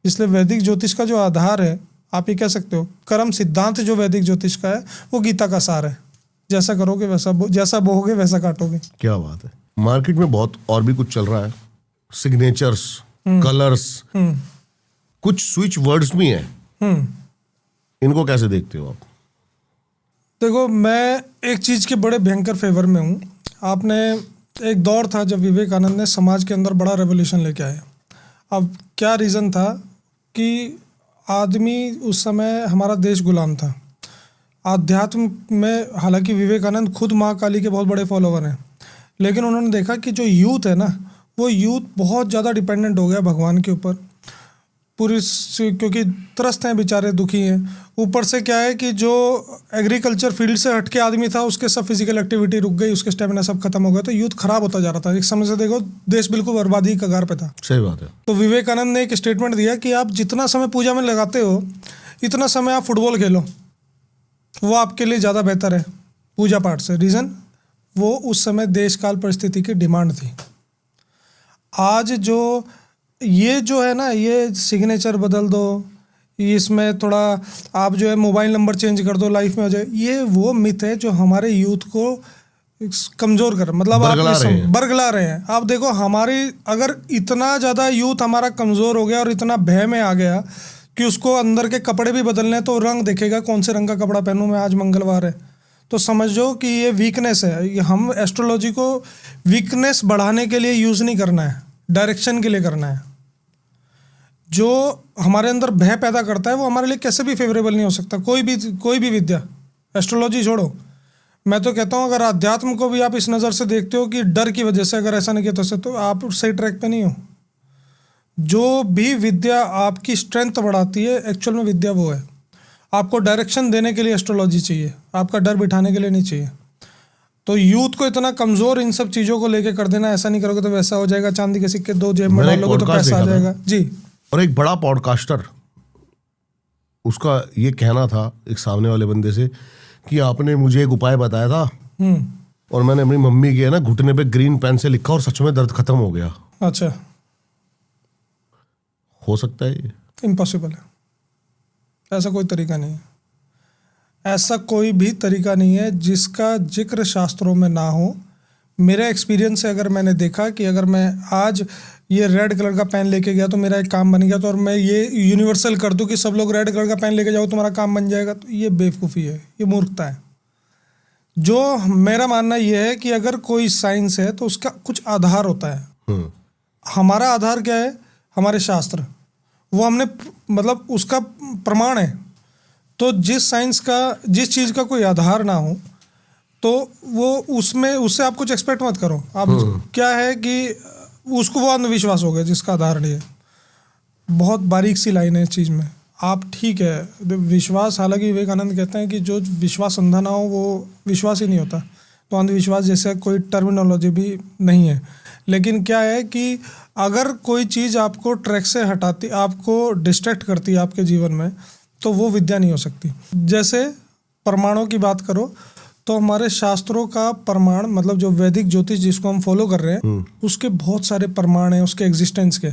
इसलिए वैदिक ज्योतिष का जो आधार है, आप ये कह सकते हो कर्म सिद्धांत जो वैदिक ज्योतिष का है वो गीता का सार है। जैसा करोगे वैसा जैसा बोओगे वैसा काटोगे। क्या बात है। मार्केट में बहुत और भी कुछ चल रहा है, सिग्नेचर्स, कलर्स, कुछ स्विच वर्ड्स भी हैं। इनको कैसे देखते हो आप? देखो मैं एक चीज़ के बड़े भयंकर फेवर में हूँ। आपने एक दौर था जब विवेकानंद ने समाज के अंदर बड़ा रेवोल्यूशन लेके आए। अब क्या रीज़न था कि आदमी उस समय हमारा देश गुलाम था। आध्यात्म में हालांकि विवेकानंद खुद माँ काली के बहुत बड़े फॉलोवर हैं, लेकिन उन्होंने देखा कि जो यूथ है ना वो यूथ बहुत ज़्यादा डिपेंडेंट हो गया भगवान के ऊपर पूरी, क्योंकि त्रस्त हैं बेचारे, दुखी हैं। ऊपर से क्या है कि जो एग्रीकल्चर फील्ड से हटके आदमी था उसके सब फिजिकल एक्टिविटी रुक गई, उसके स्टेमिना सब खत्म हो गया। तो यूथ खराब होता जा रहा था। एक समय से देखो देश बिल्कुल बर्बादी की कगार पे था। सही बात है। तो विवेकानंद ने एक स्टेटमेंट दिया कि आप जितना समय पूजा में लगाते हो इतना समय आप फुटबॉल खेलो, वो आपके लिए ज़्यादा बेहतर है पूजा पाठ से। रीज़न वो उस समय देश काल परिस्थिति की डिमांड थी। आज जो है ना, ये सिग्नेचर बदल दो, इसमें थोड़ा आप जो है मोबाइल नंबर चेंज कर दो लाइफ में हो जाए, ये वो मिथ है जो हमारे यूथ को कमज़ोर कर, मतलब बरगला रहे हैं। आप देखो हमारी अगर इतना ज़्यादा यूथ हमारा कमज़ोर हो गया और इतना भय में आ गया कि उसको अंदर के कपड़े भी बदलने हैं तो रंग देखेगा कौन से रंग का कपड़ा पहनूं मैं, आज मंगलवार है, तो समझो कि ये वीकनेस है। हम एस्ट्रोलॉजी को वीकनेस बढ़ाने के लिए यूज़ नहीं करना है, डायरेक्शन के लिए करना है। जो हमारे अंदर भय पैदा करता है वो हमारे लिए कैसे भी फेवरेबल नहीं हो सकता। कोई भी विद्या, एस्ट्रोलॉजी छोड़ो, मैं तो कहता हूँ अगर अध्यात्म को भी आप इस नज़र से देखते हो कि डर की वजह से अगर ऐसा नहीं किया तो आप सही ट्रैक पे नहीं हो। जो भी विद्या आपकी स्ट्रेंथ बढ़ाती है एक्चुअल में विद्या वो है। आपको डायरेक्शन देने के लिए एस्ट्रोलॉजी चाहिए, आपका डर बिठाने के लिए नहीं चाहिए। तो यूथ को इतना कमज़ोर इन सब चीज़ों को लेके कर देना, ऐसा नहीं करोगे तो वैसा हो जाएगा, चांदी के सिक्के दो जेब में डालोगे तो पैसा आ जाएगा जी। और एक बड़ा पॉडकास्टर, उसका ये कहना था एक सामने वाले बंदे से कि आपने मुझे एक उपाय बताया था और मैंने अपनी मम्मी के ना घुटने पे ग्रीन पेन से लिखा और सच में दर्द खत्म हो गया। अच्छा, हो सकता है ये? इम्पॉसिबल है, ऐसा कोई तरीका नहीं है। ऐसा कोई भी तरीका नहीं है जिसका जिक्र शास्त्रों में ना हो। मेरे एक्सपीरियंस से अगर मैंने देखा कि अगर मैं आज ये रेड कलर का पेन लेके गया तो मेरा एक काम बन गया, तो और मैं ये यूनिवर्सल कर दूं कि सब लोग रेड कलर का पेन लेके जाओ तुम्हारा काम बन जाएगा, तो ये बेवकूफ़ी है, ये मूर्खता है। जो मेरा मानना ये है कि अगर कोई साइंस है तो उसका कुछ आधार होता है। हमारा आधार क्या है? हमारे शास्त्र, वो हमने मतलब उसका प्रमाण है। तो जिस साइंस का, जिस चीज़ का कोई आधार ना हो तो वो उससे आप कुछ एक्सपेक्ट मत करो। आप क्या है कि उसको वो अंधविश्वास हो गया जिसका आधार नहीं है। बहुत बारीक सी लाइन है इस चीज़ में। आप ठीक है विश्वास, हालांकि विवेकानंद कहते हैं कि जो विश्वास अंधा ना हो वो विश्वास ही नहीं होता। तो अंधविश्वास जैसा कोई टर्मिनोलॉजी भी नहीं है। लेकिन क्या है कि अगर कोई चीज़ आपको ट्रैक से हटाती, आपको डिस्ट्रैक्ट करती है आपके जीवन में, तो वो विद्या नहीं हो सकती। जैसे प्रमाणों की बात करो तो हमारे शास्त्रों का प्रमाण, मतलब जो वैदिक ज्योतिष जिसको हम फॉलो कर रहे हैं, उसके बहुत सारे प्रमाण हैं उसके एग्जिस्टेंस के,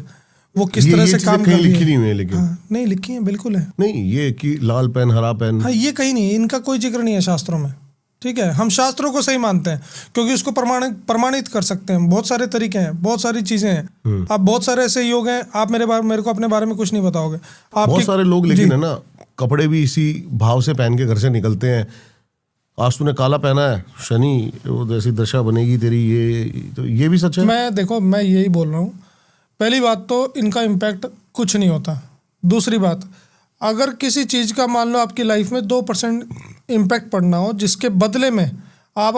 वो किस तरह से काम कर रही लिखी है। नहीं हुई है लेकिन। हाँ, नहीं लिखी है, बिल्कुल है। नहीं, ये कि लाल पेन हरा पेन, हाँ, ये कहीं नहीं है, इनका कोई जिक्र नहीं है शास्त्रों में। ठीक है, हम शास्त्रों को सही मानते हैं क्योंकि उसको प्रमाणित कर सकते हैं। बहुत सारे तरीके हैं, बहुत सारी चीजें हैं। आप बहुत सारे ऐसे योग हैं, आप मेरे को अपने बारे में कुछ नहीं बताओगे। बहुत सारे लोग लेकिन है ना, कपड़े भी इसी भाव से पहन के घर से निकलते हैं। आज तूने काला पहना है, शनि वो जैसी दशा बनेगी तेरी, ये भी सच है। मैं यही बोल रहा हूँ, पहली बात तो इनका इम्पैक्ट कुछ नहीं होता। दूसरी बात, अगर किसी चीज़ का मान लो आपकी लाइफ में 2% इम्पैक्ट पड़ना हो, जिसके बदले में आप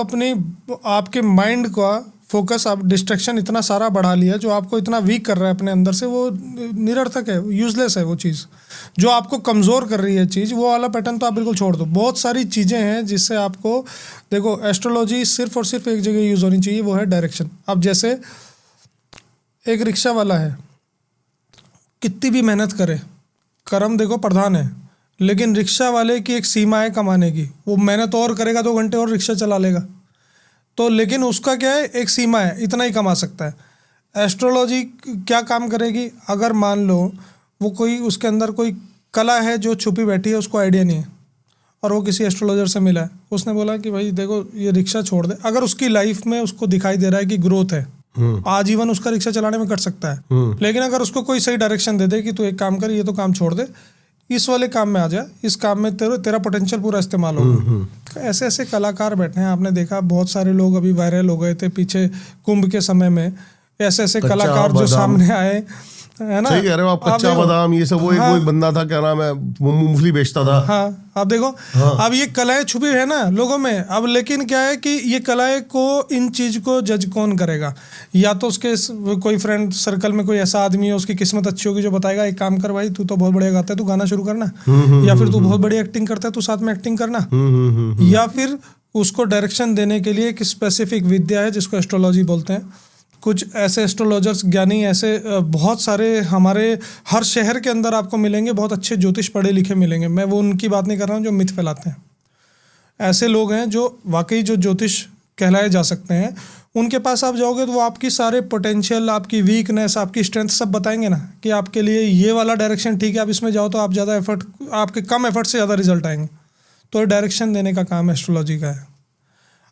आपके माइंड का फोकस, आप डिस्ट्रैक्शन इतना सारा बढ़ा लिया जो आपको इतना वीक कर रहा है अपने अंदर से, वो निरर्थक है, यूजलेस है। वो चीज़ जो आपको कमज़ोर कर रही है चीज़, वो वाला पैटर्न तो आप बिल्कुल छोड़ दो। बहुत सारी चीज़ें हैं जिससे आपको, देखो एस्ट्रोलॉजी सिर्फ और सिर्फ एक जगह यूज़ होनी चाहिए, वो है डायरेक्शन। अब जैसे एक रिक्शा वाला है, कितनी भी मेहनत करे, कर्म देखो प्रधान है, लेकिन रिक्शा वाले की एक सीमा है कमाने की। वो मेहनत और करेगा, 2 घंटे और रिक्शा चला लेगा, तो लेकिन उसका क्या है, एक सीमा है, इतना ही कमा सकता है। एस्ट्रोलॉजी क्या काम करेगी, अगर मान लो वो कोई, उसके अंदर कोई कला है जो छुपी बैठी है, उसको आइडिया नहीं है, और वो किसी एस्ट्रोलॉजर से मिला है, उसने बोला कि भाई देखो ये रिक्शा छोड़ दे, अगर उसकी लाइफ में उसको दिखाई दे रहा है कि ग्रोथ है, आजीवन उसका रिक्शा चलाने में कट सकता है। लेकिन अगर उसको कोई सही डायरेक्शन दे दे कि तू एक काम कर, ये तो काम छोड़ दे, इस वाले काम में आ जा, इस काम में तेरा पोटेंशियल पूरा इस्तेमाल होगा। ऐसे ऐसे कलाकार बैठे हैं, आपने देखा बहुत सारे लोग अभी वायरल हो गए थे पीछे कुंभ के समय में, ऐसे कलाकार जो सामने आए, है ना। सही कह रहे हो आप, कच्चा बादाम, ये सब। वो एक बंदा था, क्या नाम है, मूंगफली बेचता था। हाँ, आप देखो, अब ये कलाएं छुपी है ना लोगों में। अब लेकिन क्या है कि ये कलाएं को, इन चीज को जज कौन करेगा? या तो उसके कोई फ्रेंड सर्कल में कोई ऐसा आदमी है, उसकी किस्मत अच्छी होगी, जो बताएगा एक काम कर भाई, तू तो बहुत बढ़िया गाता है, तू गाना शुरू करना, या फिर तू बहुत बढ़िया एक्टिंग करता है, तू साथ में एक्टिंग करना, या फिर उसको डायरेक्शन देने के लिए एक स्पेसिफिक विद्या है जिसको एस्ट्रोलॉजी बोलते हैं। कुछ ऐसे एस्ट्रोलॉजर्स, ज्ञानी, ऐसे बहुत सारे हमारे हर शहर के अंदर आपको मिलेंगे, बहुत अच्छे ज्योतिष पढ़े लिखे मिलेंगे। मैं वो उनकी बात नहीं कर रहा हूँ जो मिथ फैलाते हैं। ऐसे लोग हैं जो वाकई जो ज्योतिष कहलाए जा सकते हैं। उनके पास आप जाओगे तो वो आपकी सारे पोटेंशियल, आपकी वीकनेस, आपकी स्ट्रेंथ सब बताएंगे ना, कि आपके लिए ये वाला डायरेक्शन ठीक है, आप इसमें जाओ तो आप ज़्यादा एफर्ट, आपके कम एफर्ट से ज़्यादा रिजल्ट आएंगे। तो डायरेक्शन देने का काम एस्ट्रोलॉजी का है।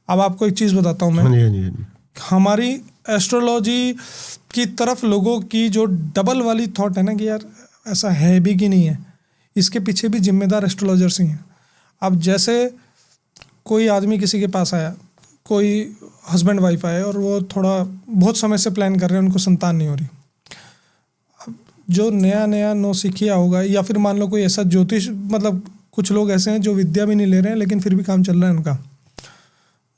अब आपको एक चीज़ बताता हूँ मैं, हमारी एस्ट्रोलॉजी की तरफ लोगों की जो डबल वाली थॉट है ना, कि यार ऐसा है भी कि नहीं है, इसके पीछे भी जिम्मेदार एस्ट्रोलॉजर्स ही हैं। अब जैसे कोई आदमी किसी के पास आया, कोई हस्बैंड वाइफ आए, और वो थोड़ा बहुत समय से प्लान कर रहे हैं, उनको संतान नहीं हो रही। अब जो नया नौसिखिया होगा, या फिर मान लो कोई ऐसा ज्योतिष, मतलब कुछ लोग ऐसे हैं जो विद्या भी नहीं ले रहे हैं लेकिन फिर भी काम चल रहा है उनका,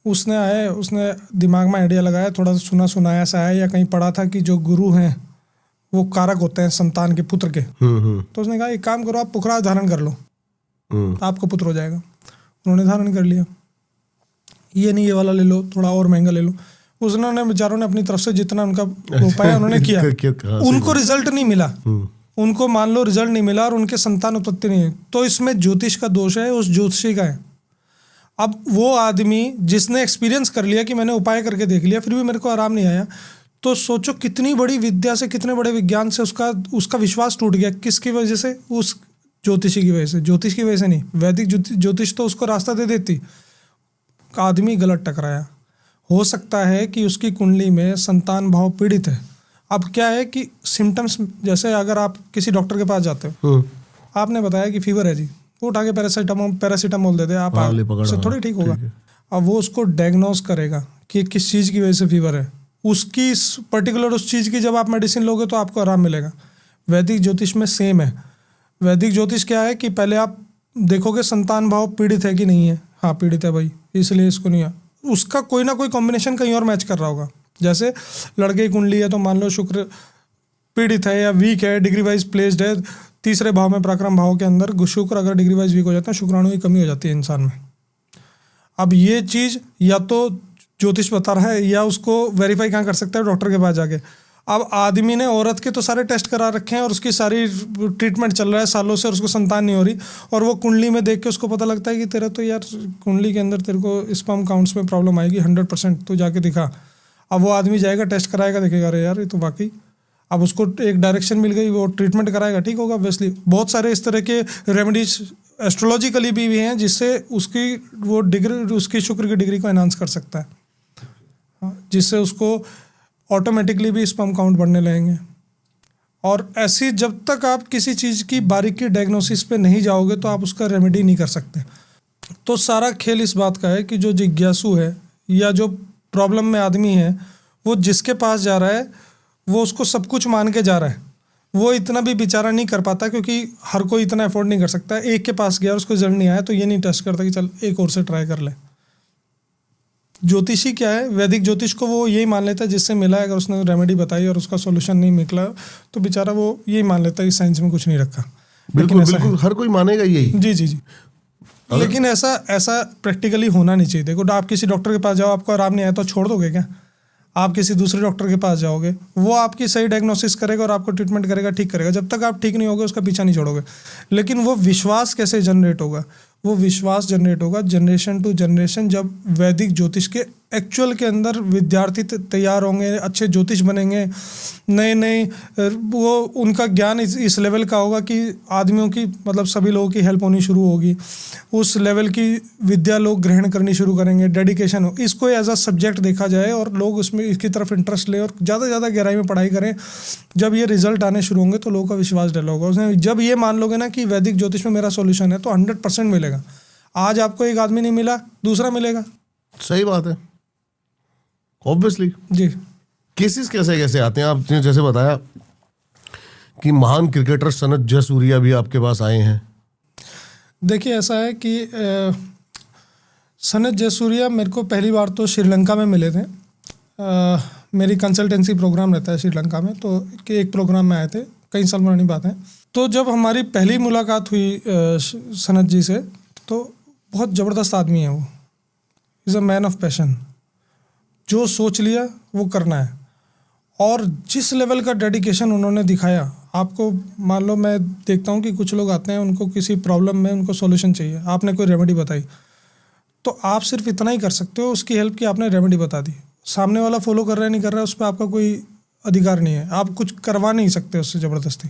उसने दिमाग में आइडिया लगाया, थोड़ा सुनाया ऐसा है, या कहीं पढ़ा था कि जो गुरु हैं वो कारक होते हैं संतान के, पुत्र के। तो उसने कहा एक काम करो, आप पुखराज धारण कर लो, आपको पुत्र हो जाएगा। उन्होंने धारण कर लिया, ये नहीं ये वाला ले लो, थोड़ा और महंगा ले लो। उसने बेचारों ने अपनी तरफ से जितना उनका उपाय उन्होंने किया, उनको रिजल्ट नहीं मिला, उनको मान लो रिजल्ट नहीं मिला, और उनके संतान उत्पत्ति नहीं है। तो इसमें ज्योतिष का दोष है, उस ज्योतिषी का है। अब वो आदमी जिसने एक्सपीरियंस कर लिया कि मैंने उपाय करके देख लिया, फिर भी मेरे को आराम नहीं आया, तो सोचो कितनी बड़ी विद्या से, कितने बड़े विज्ञान से उसका विश्वास टूट गया। किसकी वजह से? उस ज्योतिषी की वजह से। ज्योतिष की वजह से नहीं, वैदिक ज्योतिष तो उसको रास्ता दे देती। आदमी गलत टकराया, हो सकता है कि उसकी कुंडली में संतान भाव पीड़ित है। अब क्या है कि सिम्टम्स, जैसे अगर आप किसी डॉक्टर के पास जाते हो, आपने बताया कि फीवर है जी, वो उठा के पैरासीटामोल दे दे, आप उससे थोड़ी ठीक होगा। अब वो उसको डायग्नोस करेगा कि किस चीज़ की वजह से फीवर है, उसकी पर्टिकुलर उस चीज़ की जब आप मेडिसिन लोगे तो आपको आराम मिलेगा। वैदिक ज्योतिष में सेम है। वैदिक ज्योतिष क्या है कि पहले आप देखोगे संतान भाव पीड़ित है कि नहीं है। हाँ पीड़ित है भाई, इसलिए इसको नहीं है, उसका कोई ना कोई कॉम्बिनेशन कहीं और मैच कर रहा होगा। जैसे लड़के की कुंडली है तो मान लो शुक्र पीड़ित है या वीक है, डिग्री वाइज प्लेस्ड है, तीसरे भाव में पराक्रम भाव के अंदर शुक्र अगर डिग्री वाइज वीक हो जाता है, शुक्राणु की कमी हो जाती है इंसान में। अब ये चीज़ या तो ज्योतिष बता रहा है, या उसको वेरीफाई कहाँ कर सकता है? डॉक्टर के पास जाके। अब आदमी ने औरत के तो सारे टेस्ट करा रखे हैं और उसकी सारी ट्रीटमेंट चल रहा है सालों से और उसको संतान नहीं हो रही, और वो कुंडली में देख के उसको पता लगता है कि तेरा तो यार कुंडली के अंदर तेरे को स्पर्म काउंट्स में प्रॉब्लम आएगी 100%, तो जाके दिखा। अब वो आदमी जाएगा, टेस्ट कराएगा, देखेगा अरे यार ये तो वाकई, अब उसको एक डायरेक्शन मिल गई, वो ट्रीटमेंट कराएगा, ठीक होगा ऑब्वियसली। बहुत सारे इस तरह के रेमेडीज एस्ट्रोलॉजिकली भी हैं जिससे उसकी वो डिग्री, उसकी शुक्र की डिग्री को एनहांस कर सकता है, जिससे उसको ऑटोमेटिकली भी स्पर्म काउंट बढ़ने लगेंगे। और ऐसी जब तक आप किसी चीज़ की बारीकी डायग्नोसिस पे नहीं जाओगे तो आप उसका रेमेडी नहीं कर सकते। तो सारा खेल इस बात का है कि जो जिज्ञासु है या जो प्रॉब्लम में आदमी है, वो जिसके पास जा रहा है वो उसको सब कुछ मान के जा रहा है। वो इतना भी बेचारा नहीं कर पाता, क्योंकि हर कोई इतना अफोर्ड नहीं कर सकता। एक के पास गया और उसको रिजल्ट नहीं आया तो ये नहीं टेस्ट करता कि चल एक और से ट्राई कर ले। ज्योतिषी क्या है, वैदिक ज्योतिष को वो यही मान लेता है जिससे मिला है, अगर उसने रेमेडी बताई और उसका सॉल्यूशन नहीं निकला तो बेचारा वो यही मान लेता है कि साइंस में कुछ नहीं रखा। बिल्कुल बिल्कुल, हर कोई मानेगा यही। जी जी जी। लेकिन ऐसा प्रैक्टिकली होना नहीं चाहिए। देखो, आप किसी डॉक्टर के पास जाओ, आपको आराम नहीं आया तो छोड़ दोगे क्या? आप किसी दूसरे डॉक्टर के पास जाओगे, वो आपकी सही डायग्नोसिस करेगा और आपको ट्रीटमेंट करेगा, ठीक करेगा। जब तक आप ठीक नहीं होगे उसका पीछा नहीं छोड़ोगे। लेकिन वो विश्वास कैसे जनरेट होगा? वो विश्वास जनरेट होगा जनरेशन टू जनरेशन, जब वैदिक ज्योतिष के एक्चुअल के अंदर विद्यार्थी तैयार होंगे, अच्छे ज्योतिष बनेंगे, नए नए वो उनका ज्ञान इस लेवल का होगा कि आदमियों की, मतलब सभी लोगों की हेल्प होनी शुरू होगी। उस लेवल की विद्या लोग ग्रहण करनी शुरू करेंगे, डेडिकेशन हो, इसको एज अ सब्जेक्ट देखा जाए और लोग उसमें इसकी तरफ इंटरेस्ट लें और ज़्यादा से ज़्यादा गहराई में पढ़ाई करें। जब ये रिजल्ट आने शुरू होंगे तो लोगों का विश्वास डेवलप होगा। उसने जब ये मान लोगे ना कि वैदिक ज्योतिष में मेरा सॉल्यूशन है, तो 100% मिलेगा। आज आपको एक आदमी नहीं मिला, दूसरा मिलेगा। सही बात है, ऑब्वियसली जी। केसेस कैसे कैसे आते हैं? आपने जैसे बताया कि महान क्रिकेटर सनत जयसूर्या भी आपके पास आए हैं। देखिए, ऐसा है कि सनत जयसूर्या मेरे को पहली बार तो श्रीलंका में मिले थे। मेरी कंसल्टेंसी प्रोग्राम रहता है श्रीलंका में, तो एक प्रोग्राम में आए थे, कई साल पुरानी बात है। तो जब हमारी पहली मुलाकात हुई सनत जी से, तो बहुत ज़बरदस्त आदमी है वो। Is a man of passion. जो सोच लिया वो करना है, और जिस लेवल का डेडिकेशन उन्होंने दिखाया, आपको मान लो, मैं देखता हूँ कि कुछ लोग आते हैं, उनको किसी प्रॉब्लम में उनको सॉल्यूशन चाहिए, आपने कोई रेमेडी बताई, तो आप सिर्फ इतना ही कर सकते हो, उसकी हेल्प की, आपने रेमेडी बता दी। सामने वाला फॉलो कर रहा है नहीं कर रहा है, उस पर आपका कोई अधिकार नहीं है, आप कुछ करवा नहीं सकते उससे ज़बरदस्ती।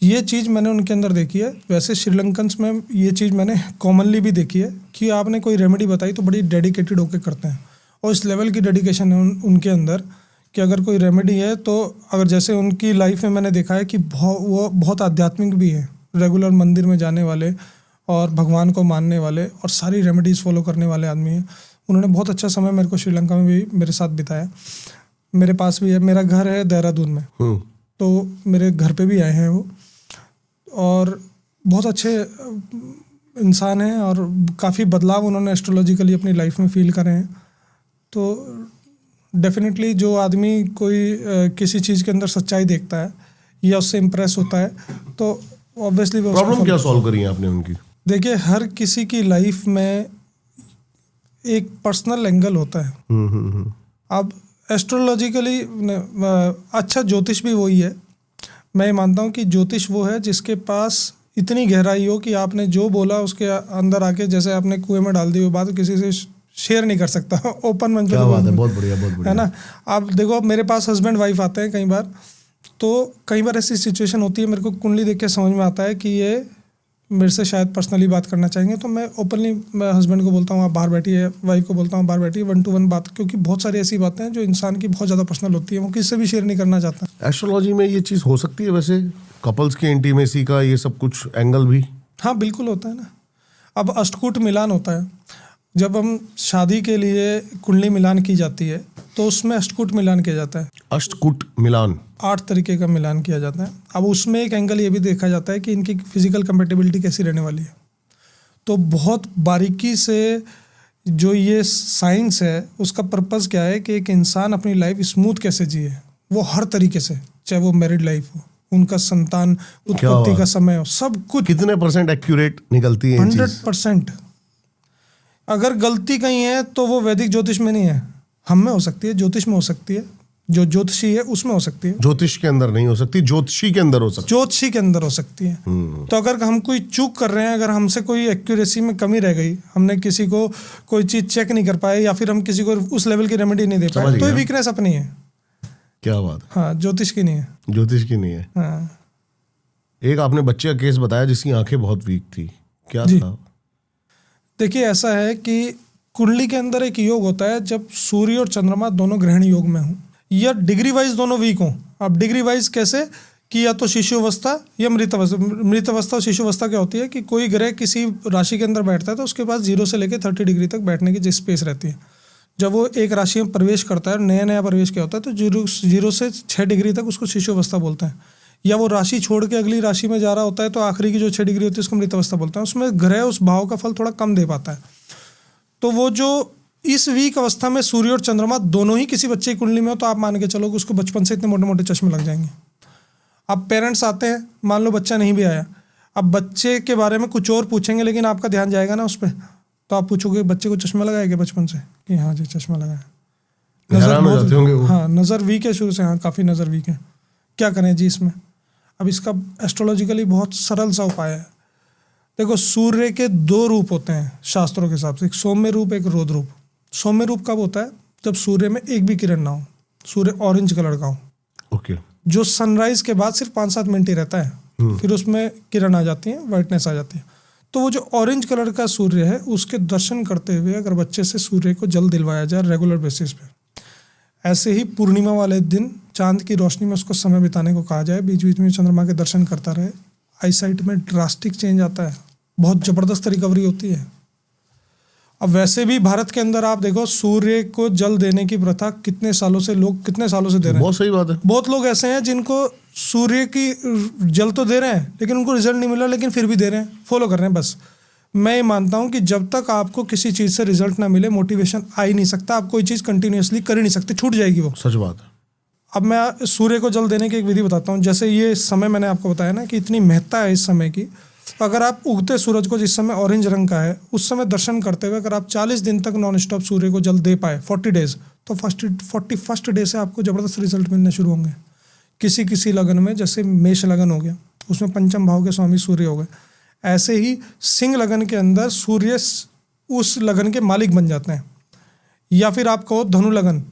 ये चीज़ मैंने उनके अंदर देखी है। वैसे श्रीलंकन्स में ये चीज़ मैंने कॉमनली भी देखी है कि आपने कोई रेमेडी बताई तो बड़ी डेडिकेटेड होकर करते हैं, और इस लेवल की डेडिकेशन है उनके अंदर कि अगर कोई रेमेडी है तो, अगर जैसे उनकी लाइफ में मैंने देखा है कि वो बहुत आध्यात्मिक भी है, रेगुलर मंदिर में जाने वाले और भगवान को मानने वाले और सारी रेमेडीज़ फॉलो करने वाले आदमी हैं। उन्होंने बहुत अच्छा समय मेरे को श्रीलंका में भी मेरे साथ बिताया। मेरे पास भी है, मेरा घर है देहरादून में, तो मेरे घर पे भी आए हैं वो, और बहुत अच्छे इंसान हैं और काफ़ी बदलाव उन्होंने एस्ट्रोलॉजिकली अपनी लाइफ में फील करे हैं। तो डेफिनेटली जो आदमी कोई किसी चीज़ के अंदर सच्चाई देखता है या उससे इम्प्रेस होता है, तो ऑब्वियसली वो प्रॉब्लम क्या सॉल्व करी है आपने उनकी? देखिए, हर किसी की लाइफ में एक पर्सनल एंगल होता है। अब एस्ट्रोलॉजिकली अच्छा ज्योतिष भी वही है। मैं मानता हूँ कि ज्योतिष वो है जिसके पास इतनी गहराई हो कि आपने जो बोला उसके अंदर आके, जैसे आपने कुएं में डाल दी वो बात किसी से शेयर नहीं कर सकता, ओपन मन पे। बात है, बहुत बढ़िया, बहुत बढ़िया, है ना। आप देखो, मेरे पास हस्बैंड वाइफ आते हैं कई बार, तो कई बार ऐसी सिचुएशन होती है, मेरे को कुंडली देख के समझ में आता है कि ये मेरे से शायद पर्सनली बात करना चाहेंगे, तो मैं ओपनली मैं हस्बैंड को बोलता हूँ आप बाहर बैठिए, वाइफ को बोलता हूँ बाहर बैठिए, 1-to-1 बात, क्योंकि बहुत सारी ऐसी बातें हैं जो इंसान की बहुत ज़्यादा पर्सनल होती है, वो किसी से भी शेयर नहीं करना चाहता। एस्ट्रोलॉजी में ये चीज़ हो सकती है वैसे, कपल्स की इंटीमेसी का ये सब कुछ एंगल भी? हाँ, बिल्कुल होता है ना। अब अष्टकूट मिलान होता है, जब हम शादी के लिए कुंडली मिलान की जाती है तो उसमें अष्टकूट मिलान किया जाता है। अष्टकूट मिलान 8 तरीके का मिलान किया जाता है। अब उसमें एक एंगल ये भी देखा जाता है कि इनकी फिजिकल कंपेटिबिलिटी कैसी रहने वाली है। तो बहुत बारीकी से जो ये साइंस है उसका पर्पस क्या है कि एक इंसान अपनी लाइफ स्मूथ कैसे जिए, वो हर तरीके से, चाहे वो मैरिड लाइफ हो, उनका संतान उत्पत्ति का समय हो, सब कुछ। कितने % एक्यूरेट निकलती है? 100%। अगर गलती कहीं है तो वो वैदिक ज्योतिष में नहीं है, हम में हो सकती है, ज्योतिष में हो सकती है, जो ज्योतिषी है उसमें हो सकती है, ज्योतिष के अंदर नहीं हो सकती, ज्योतिषी के अंदर हो सकती ज्योतिषी के अंदर हो सकती है। तो अगर हम कोई चूक कर रहे हैं, अगर हमसे कोई एक्यूरेसी में कमी रह गई, हमने किसी को कोई चीज चेक नहीं कर पाए या फिर हम किसी को उस लेवल की रेमेडी नहीं दे पाए, तो ये वीकनेस अपनी है। क्या बात है, हाँ, ज्योतिष की नहीं है, ज्योतिष की नहीं है। हाँ। एक आपने बच्चे का केस बताया जिसकी आंखें बहुत वीक थी, क्या जी। था? देखिए ऐसा है कि कुंडली के अंदर एक योग होता है जब सूर्य और चंद्रमा दोनों ग्रहण योग में हों या डिग्री वाइज दोनों वीक हों। अब डिग्री वाइज कैसे कि या तो शिशु अवस्था या मृत अवस्था। मृत अवस्था और शिशु अवस्था क्या होती है कि कोई ग्रह किसी राशि के अंदर बैठता है तो उसके पास 0 से लेकर 30 डिग्री तक बैठने की स्पेस रहती है। जब वो एक राशि में प्रवेश करता है, नया नया प्रवेश क्या होता है, तो 0 से 6 डिग्री तक उसको शिशु अवस्था बोलते हैं। या वो राशि छोड़ के अगली राशि में जा रहा होता है तो आखिरी की जो 6 डिग्री होती है उसको मृत अवस्था बोलते हैं। उसमें ग्रह उस भाव का फल थोड़ा कम दे पाता है। तो वो जो इस वीक अवस्था में सूर्य और चंद्रमा दोनों ही किसी बच्चे की कुंडली में हो तो आप मान के चलो कि उसको बचपन से इतने मोटे मोटे चश्मे लग जाएंगे। अब पेरेंट्स आते हैं, मान लो बच्चा नहीं भी आया, अब बच्चे के बारे में कुछ और पूछेंगे लेकिन आपका ध्यान जाएगा ना उस पर, तो आप पूछोगे बच्चे को चश्मा लगाया क्या बचपन से, कि हाँ जी चश्मा लगाया। हैरान हो जाते होंगे वो। हाँ, नज़र वीक है शुरू से, हाँ काफ़ी नज़र वीक है, क्या करें जी इसमें। अब इसका एस्ट्रोलॉजिकली बहुत सरल सा उपाय है। देखो, सूर्य के 2 रूप होते हैं शास्त्रों के हिसाब से, एक सौम्य रूप, एक रौद्र रूप। सौम्य रूप कब होता है? जब सूर्य में एक भी किरण ना हो, सूर्य ऑरेंज कलर का हो। ओके। जो सनराइज के बाद सिर्फ 5-7 मिनट ही रहता है, फिर उसमें किरण आ जाती है, वाइटनेस आ जाती है। तो वो जो ऑरेंज कलर का सूर्य है उसके दर्शन करते हुए अगर बच्चे से सूर्य को जल दिलवाया जाए रेगुलर बेसिस पे, ऐसे ही पूर्णिमा वाले दिन चांद की रोशनी में उसको समय बिताने को कहा जाए, बीच बीच में चंद्रमा के दर्शन करता रहे, आईसाइट में ड्रास्टिक चेंज आता है, बहुत ज़बरदस्त रिकवरी होती है। अब वैसे भी भारत के अंदर आप देखो, सूर्य को जल देने की प्रथा कितने सालों से दे रहे हैं। बहुत सही बात है। बहुत लोग ऐसे हैं जिनको सूर्य की जल तो दे रहे हैं लेकिन उनको रिजल्ट नहीं मिला, लेकिन फिर भी दे रहे हैं, फॉलो कर रहे हैं बस। मैं ये मानता हूँ कि जब तक आपको किसी चीज़ से रिजल्ट ना मिले, मोटिवेशन आ ही नहीं सकता, आप कोई चीज़ कंटिन्यूसली कर ही नहीं सकते, छूट जाएगी वो। सच बात है। अब मैं सूर्य को जल देने की एक विधि बताता हूँ। जैसे ये समय मैंने आपको बताया ना कि इतनी महत्ता है इस समय की, अगर आप उगते सूरज को, जिस समय ऑरेंज रंग का है, उस समय दर्शन करते हुए अगर आप 40 दिन तक नॉन स्टॉप सूर्य को जल दे पाए, 40 डेज, तो 41st डे से आपको ज़बरदस्त रिजल्ट मिलने शुरू होंगे। किसी किसी लगन में, जैसे मेष लगन हो गया, उसमें पंचम भाव के स्वामी सूर्य हो गए, ऐसे ही सिंह लगन के अंदर सूर्य उस लगन के मालिक बन जाते हैं। या फिर आप कहो धनु लगन,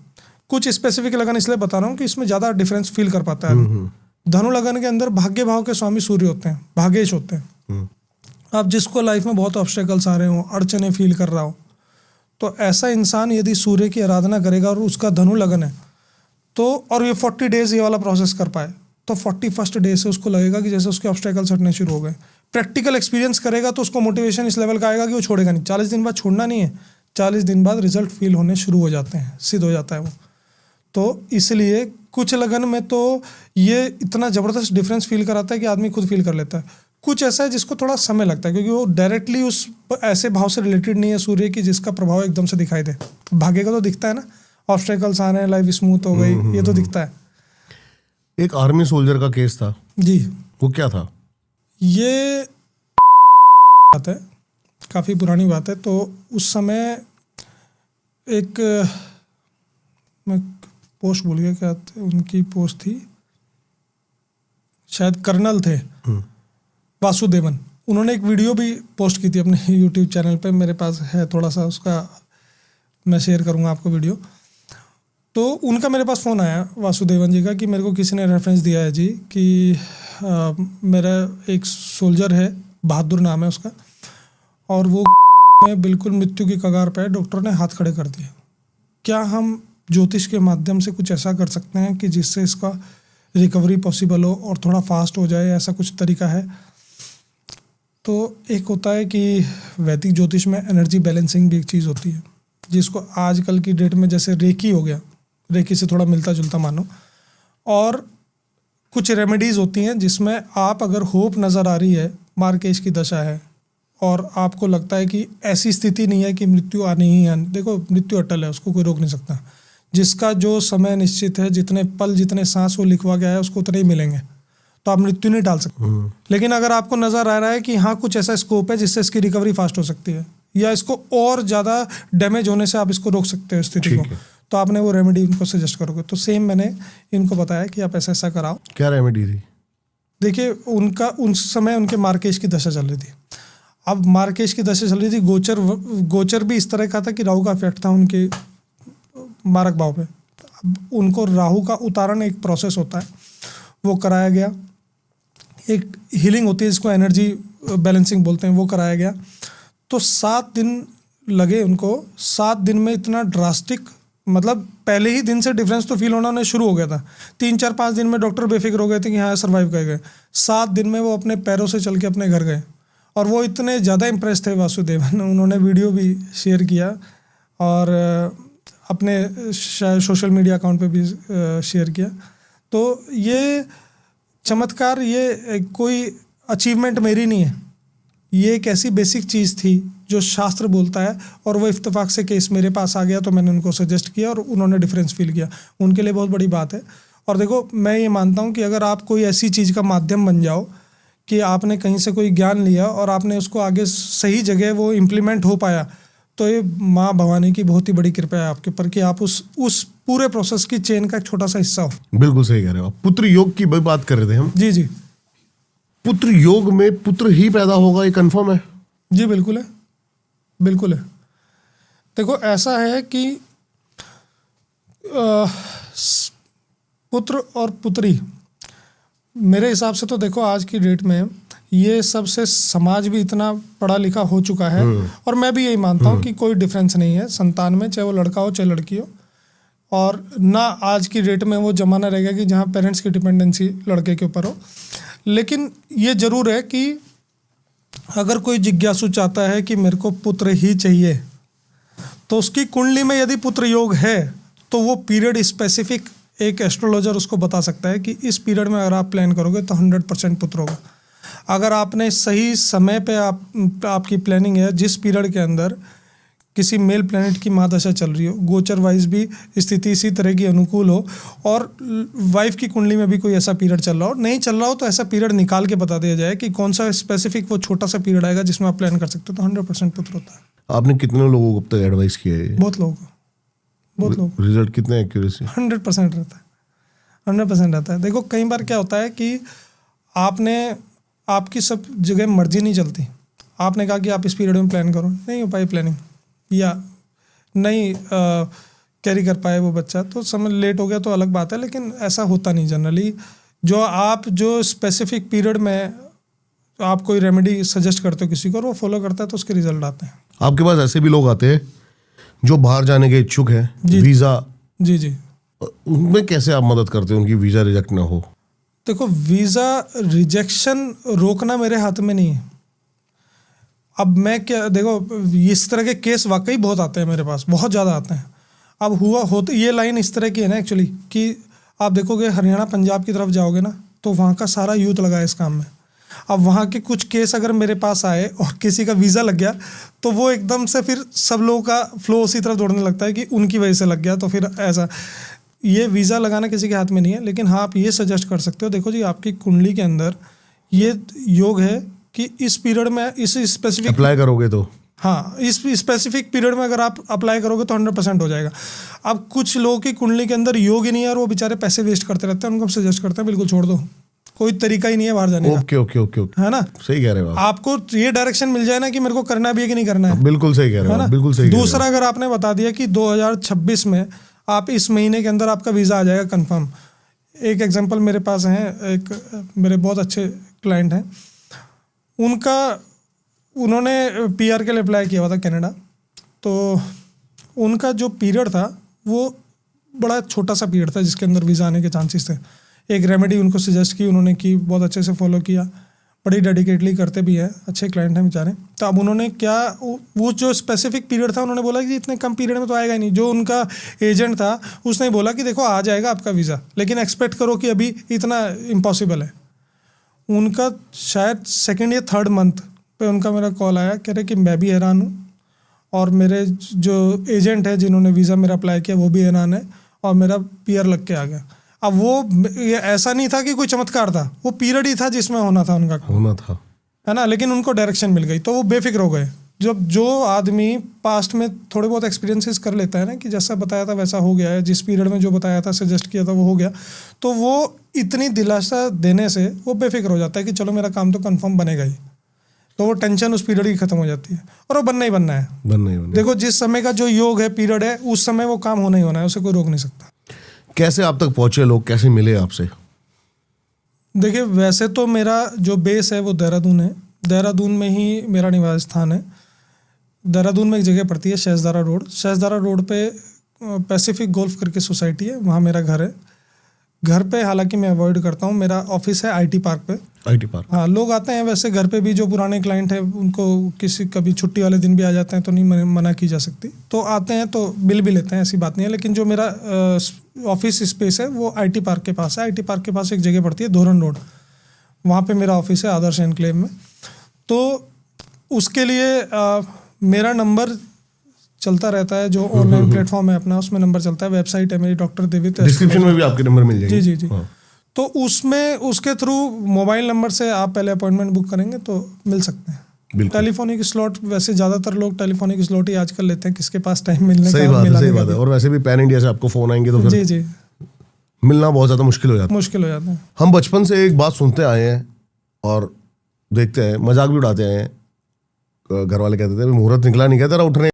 कुछ स्पेसिफिक लगन इसलिए बता रहा हूँ कि इसमें ज़्यादा डिफरेंस फील कर पाता है। धनु लगन के अंदर भाग्य भाव के स्वामी सूर्य होते हैं, भाग्येश होते हैं। अब जिसको लाइफ में बहुत ऑब्स्टेकल्स आ रहे हो, अड़चने फील कर रहा हो, तो ऐसा इंसान यदि सूर्य की आराधना करेगा और उसका धनु लगन है तो, और ये 40 डेज ये वाला प्रोसेस कर पाए, तो 41st डे से उसको लगेगा कि जैसे उसके ऑब्स्टेकल्स हटने शुरू हो गए। प्रैक्टिकल एक्सपीरियंस करेगा तो उसको मोटिवेशन इस लेवल का आएगा कि वो छोड़ेगा नहीं। 40 दिन बाद छोड़ना नहीं है, 40 दिन बाद रिजल्ट फील होने शुरू हो जाते हैं, सिद्ध हो जाता है वो। तो इसलिए कुछ लगन में तो ये इतना ज़बरदस्त डिफरेंस फील कराता है कि आदमी खुद फील कर लेता है। कुछ ऐसा है जिसको थोड़ा समय लगता है क्योंकि वो डायरेक्टली उस ऐसे भाव से रिलेटेड नहीं है सूर्य की जिसका प्रभाव एकदम से दिखाई दे। भाग्य का तो दिखता है ना, ऑब्स्टेकल्स आ रहे हैं, लाइफ स्मूथ हो गई, ये तो दिखता है। एक आर्मी सोल्जर का केस था जी, वो क्या था? ये बात है, काफ़ी पुरानी बात है। तो उस समय एक, मैं पोस्ट भूल गया क्या उनकी पोस्ट थी, शायद कर्नल थे वासुदेवन, उन्होंने एक वीडियो भी पोस्ट की थी अपने यूट्यूब चैनल पे, मेरे पास है थोड़ा सा उसका, मैं शेयर करूँगा आपको वीडियो। तो उनका मेरे पास फ़ोन आया वासुदेवन जी का कि मेरे को किसी ने रेफरेंस दिया है जी कि मेरा एक सोल्जर है, बहादुर नाम है उसका, और वो में बिल्कुल मृत्यु की कगार पे है, डॉक्टर ने हाथ खड़े कर दिए। क्या हम ज्योतिष के माध्यम से कुछ ऐसा कर सकते हैं कि जिससे इसका रिकवरी पॉसिबल हो और थोड़ा फास्ट हो जाए, ऐसा कुछ तरीका है? तो एक होता है कि वैदिक ज्योतिष में एनर्जी बैलेंसिंग भी एक चीज़ होती है, जिसको आजकल की डेट में जैसे रेकी हो गया, रेकी से थोड़ा मिलता जुलता मानो, और कुछ रेमेडीज़ होती हैं जिसमें आप अगर होप नज़र आ रही है, मार्केश की दशा है और आपको लगता है कि ऐसी स्थिति नहीं है कि मृत्यु आनी ही आनी, देखो मृत्यु अटल है, उसको कोई रोक नहीं सकता, जिसका जो समय निश्चित है, जितने पल जितने सांस वो लिखवा गया है उसको उतने ही मिलेंगे, तो आप मृत्यु नहीं टाल सकते। लेकिन अगर आपको नज़र आ रहा है कि हाँ कुछ ऐसा स्कोप है जिससे इसकी रिकवरी फास्ट हो सकती है, या इसको और ज़्यादा डैमेज होने से आप इसको रोक सकते हो स्थिति को, ठीक है। तो आपने वो रेमेडी उनको सजेस्ट करोगे। तो सेम मैंने इनको बताया कि आप ऐसा ऐसा कराओ। क्या रेमेडी थी? देखिए उनका उस समय उनके मार्केश की दशा चल रही थी। अब मार्केश की दशा चल रही थी, गोचर भी इस तरह का था कि राहु का इफेक्ट था उनके मारक भाव पे। अब उनको राहु का उतारण एक प्रोसेस होता है, वो कराया गया। एक हीलिंग होती है जिसको एनर्जी बैलेंसिंग बोलते हैं, वो कराया गया। तो 7 दिन लगे उनको। 7 दिन में इतना ड्रास्टिक, मतलब पहले ही दिन से डिफरेंस तो फील होना शुरू हो गया था। 3, 4, 5 दिन में डॉक्टर बेफिक्र हो गए थे कि हाँ सर्वाइव कर गए। 7 दिन में वो अपने पैरों से चल के अपने घर गए और वो इतने ज़्यादा इम्प्रेस थे वासुदेवन, उन्होंने वीडियो भी शेयर किया और अपने सोशल मीडिया अकाउंट पे भी शेयर किया। तो ये चमत्कार, ये कोई अचीवमेंट मेरी नहीं है, ये एक ऐसी बेसिक चीज़ थी जो शास्त्र बोलता है और वो इत्तेफाक से केस मेरे पास आ गया तो मैंने उनको सजेस्ट किया और उन्होंने डिफरेंस फील किया। उनके लिए बहुत बड़ी बात है। और देखो मैं ये मानता हूँ कि अगर आप कोई ऐसी चीज़ का माध्यम बन जाओ कि आपने कहीं से कोई ज्ञान लिया और आपने उसको आगे सही जगह वो इम्प्लीमेंट हो पाया, तो ये माँ भवानी की बहुत ही बड़ी कृपा है आपके ऊपर कि आप उस पूरे प्रोसेस की चेन का एक छोटा सा हिस्सा हो। बिल्कुल सही कह रहे हो आप। पुत्र योग की बात कर रहे थे हम। जी जी, पुत्र योग में पुत्र ही पैदा होगा, ये कंफर्म है? जी बिल्कुल है, बिल्कुल है। देखो ऐसा है कि पुत्र और पुत्री, मेरे हिसाब से तो देखो आज की डेट में ये सबसे समाज भी इतना पढ़ा लिखा हो चुका है और मैं भी यही मानता हूँ कि कोई डिफरेंस नहीं है संतान में, चाहे वो लड़का हो चाहे लड़की हो। और ना आज की डेट में वो ज़माना रहेगा कि जहाँ पेरेंट्स की डिपेंडेंसी लड़के के ऊपर हो। लेकिन ये ज़रूर है कि अगर कोई जिज्ञासु चाहता है कि मेरे को पुत्र ही चाहिए, तो उसकी कुंडली में यदि पुत्र योग है तो वो पीरियड स्पेसिफिक एक एस्ट्रोलॉजर उसको बता सकता है कि इस पीरियड में अगर आप प्लान करोगे तो 100% पुत्र होगा। अगर आपने सही समय पे आपकी प्लानिंग है, जिस पीरियड के अंदर किसी मेल प्लैनेट की महादशा चल रही हो, गोचर वाइज भी स्थिति इसी तरह की अनुकूल हो और वाइफ की कुंडली में भी कोई ऐसा पीरियड चल रहा हो, नहीं चल रहा हो तो ऐसा पीरियड निकाल के बता दिया जाए कि कौन सा स्पेसिफिक वो छोटा सा पीरियड आएगा जिसमें आप प्लान कर सकते हो, तो 100% पुत्र होता है। आपने कितने लोगों को अब तक एडवाइस किया है? बहुत लोगों को, बहुत लोग। रिजल्ट कितने एक्यूरेसी? 100% रहता है, 100% रहता है। देखो कई बार क्या होता है कि आपकी सब जगह मर्जी नहीं चलती। आपने कहा कि आप इस पीरियड में प्लान करो, नहीं हो पाई प्लानिंग या नहीं कैरी कर पाए वो बच्चा, तो समय लेट हो गया तो अलग बात है, लेकिन ऐसा होता नहीं जनरली। जो स्पेसिफिक पीरियड में आप कोई रेमेडी सजेस्ट करते हो किसी को और वो फॉलो करता है तो उसके रिजल्ट आते हैं। आपके पास ऐसे भी लोग आते हैं जो बाहर जाने के इच्छुक हैं, जी, वीज़ा, जी, उनमें कैसे आप मदद करते हो उनकी वीज़ा रिजेक्ट ना हो? देखो वीज़ा रिजेक्शन रोकना मेरे हाथ में नहीं है। अब मैं क्या, देखो इस तरह के केस वाकई बहुत आते हैं मेरे पास, बहुत ज़्यादा आते हैं। अब होते ये लाइन इस तरह की है ना एक्चुअली कि आप देखोगे हरियाणा पंजाब की तरफ जाओगे ना तो वहाँ का सारा यूथ लगा है इस काम में। अब वहाँ के कुछ केस अगर मेरे पास आए और किसी का वीज़ा लग गया तो वो एकदम से फिर सब लोगों का फ्लो उसी तरफ दौड़ने लगता है कि उनकी वजह से लग गया, तो फिर ऐसा ये वीज़ा लगाना किसी के हाथ में नहीं है। लेकिन हाँ आप ये सजेस्ट कर सकते हो, देखो जी आपकी कुंडली के अंदर ये योग है कि इस पीरियड में इस स्पेसिफिक अप्लाई करोगे तो, हाँ इस स्पेसिफिक पीरियड में अगर आप अप्लाई करोगे तो 100% हो जाएगा। अब कुछ लोगों की कुंडली के अंदर योग ही नहीं है और वो बेचारे पैसे वेस्ट करते रहते हैं, उनको हम सजेस्ट करते हैं बिल्कुल छोड़ दो, कोई तरीका ही नहीं है बाहर जाने का। ओके, है ना, सही कह रहे हो आप। आपको ये डायरेक्शन मिल जाए ना कि मेरे को करना भी है कि नहीं करना है, बिल्कुल सही कह रहे हो ना। आप, बिल्कुल सही। दूसरा अगर आपने बता दिया कि 2026 में आप इस महीने के अंदर आपका वीज़ा आ जाएगा कंफर्म। एक एग्जांपल मेरे पास है, एक मेरे बहुत अच्छे क्लाइंट हैं, उन्होंने PR के लिए अप्लाई किया हुआ था कनाडा। तो उनका जो पीरियड था वो बड़ा छोटा सा पीरियड था जिसके अंदर वीज़ा आने के चांसेस थे। एक रेमेडी उनको सजेस्ट की उन्होंने, की बहुत अच्छे से फॉलो किया, बड़ी डेडिकेटली करते भी हैं, अच्छे क्लाइंट हैं बेचारे। तो अब उन्होंने क्या, वो जो स्पेसिफिक पीरियड था उन्होंने बोला कि इतने कम पीरियड में तो आएगा ही नहीं। जो उनका एजेंट था उसने बोला कि देखो आ जाएगा आपका वीज़ा, लेकिन एक्सपेक्ट करो कि अभी इतना इम्पॉसिबल है। उनका शायद 2nd या 3rd मंथ पे उनका मेरा कॉल आया, कह रहे कि मैं भी हैरान हूँ और मेरे जो एजेंट है जिन्होंने वीज़ा मेरा अप्लाई किया वो भी हैरान है और मेरा PR लग के आ गया। अब वो ये ऐसा नहीं था कि कोई चमत्कार था, वो पीरियड ही था जिसमें होना था उनका, होना था, है ना। लेकिन उनको डायरेक्शन मिल गई तो वो बेफिक्र हो गए। जब जो आदमी पास्ट में थोड़े बहुत एक्सपीरियंसेस कर लेता है ना कि जैसा बताया था वैसा हो गया है, जिस पीरियड में जो बताया था सजेस्ट किया था वो हो गया, तो वो इतनी दिलासा देने से वो बेफिक्र हो जाता है कि चलो मेरा काम तो कंफर्म बनेगा ही, तो वो टेंशन उस पीरियड की खत्म हो जाती है और वो बनना ही बनना है। देखो जिस समय का जो योग है, पीरियड है, उस समय वो काम होना ही होना है, उसे कोई रोक नहीं सकता। कैसे आप तक पहुंचे लोग, कैसे मिले आपसे? देखिए वैसे तो मेरा जो बेस है वो देहरादून है, देहरादून में ही मेरा निवास स्थान है। देहरादून में एक जगह पड़ती है शहज़ारा रोड, शहज़ारा रोड पे पैसिफिक गोल्फ करके सोसाइटी है, वहाँ मेरा घर है। घर पे हालांकि मैं अवॉइड करता हूँ, मेरा ऑफिस है आईटी पार्क पे। आईटी पार्क, हाँ, लोग आते हैं वैसे घर पे भी, जो पुराने क्लाइंट हैं उनको किसी कभी छुट्टी वाले दिन भी आ जाते हैं तो नहीं मना की जा सकती, तो आते हैं तो बिल भी लेते हैं, ऐसी बात नहीं है। लेकिन जो मेरा ऑफिस स्पेस है वो आईटी पार्क के पास है। आईटी पार्क के पास एक जगह पड़ती है धोरन रोड, वहाँ पे मेरा ऑफिस है आदर्श एनक्लेव में। तो उसके लिए मेरा नंबर चलता रहता है, जो ऑनलाइन प्लेटफॉर्म है अपना, उसमें नंबर चलता है। वेबसाइट है मेरी डॉक्टर देवित, डिस्क्रिप्शन में भी आपके नंबर मिल जाएंगे। जी। हाँ। तो उसमें उसके थ्रू मोबाइल नंबर से आप पहले अपॉइंटमेंट बुक करेंगे तो मिल सकते हैं। टेलीफोनिक स्लॉट वैसे ज़्यादातर लोग टेलीफोनिक स्लॉट ही आजकल लेते हैं, किसके पास टाइम मिलने का। सही बात है। और वैसे भी पैन इंडिया से आपको फोन आएंगे तो फिर जी मिलना बहुत ज़्यादा मुश्किल हो जाता है। हम बचपन से एक बात सुनते आए हैं और देखते हैं, मजाक भी उड़ाते हैं, घर वाले कहते थे मुहूर्त निकला नहीं, क्या तेरा उठने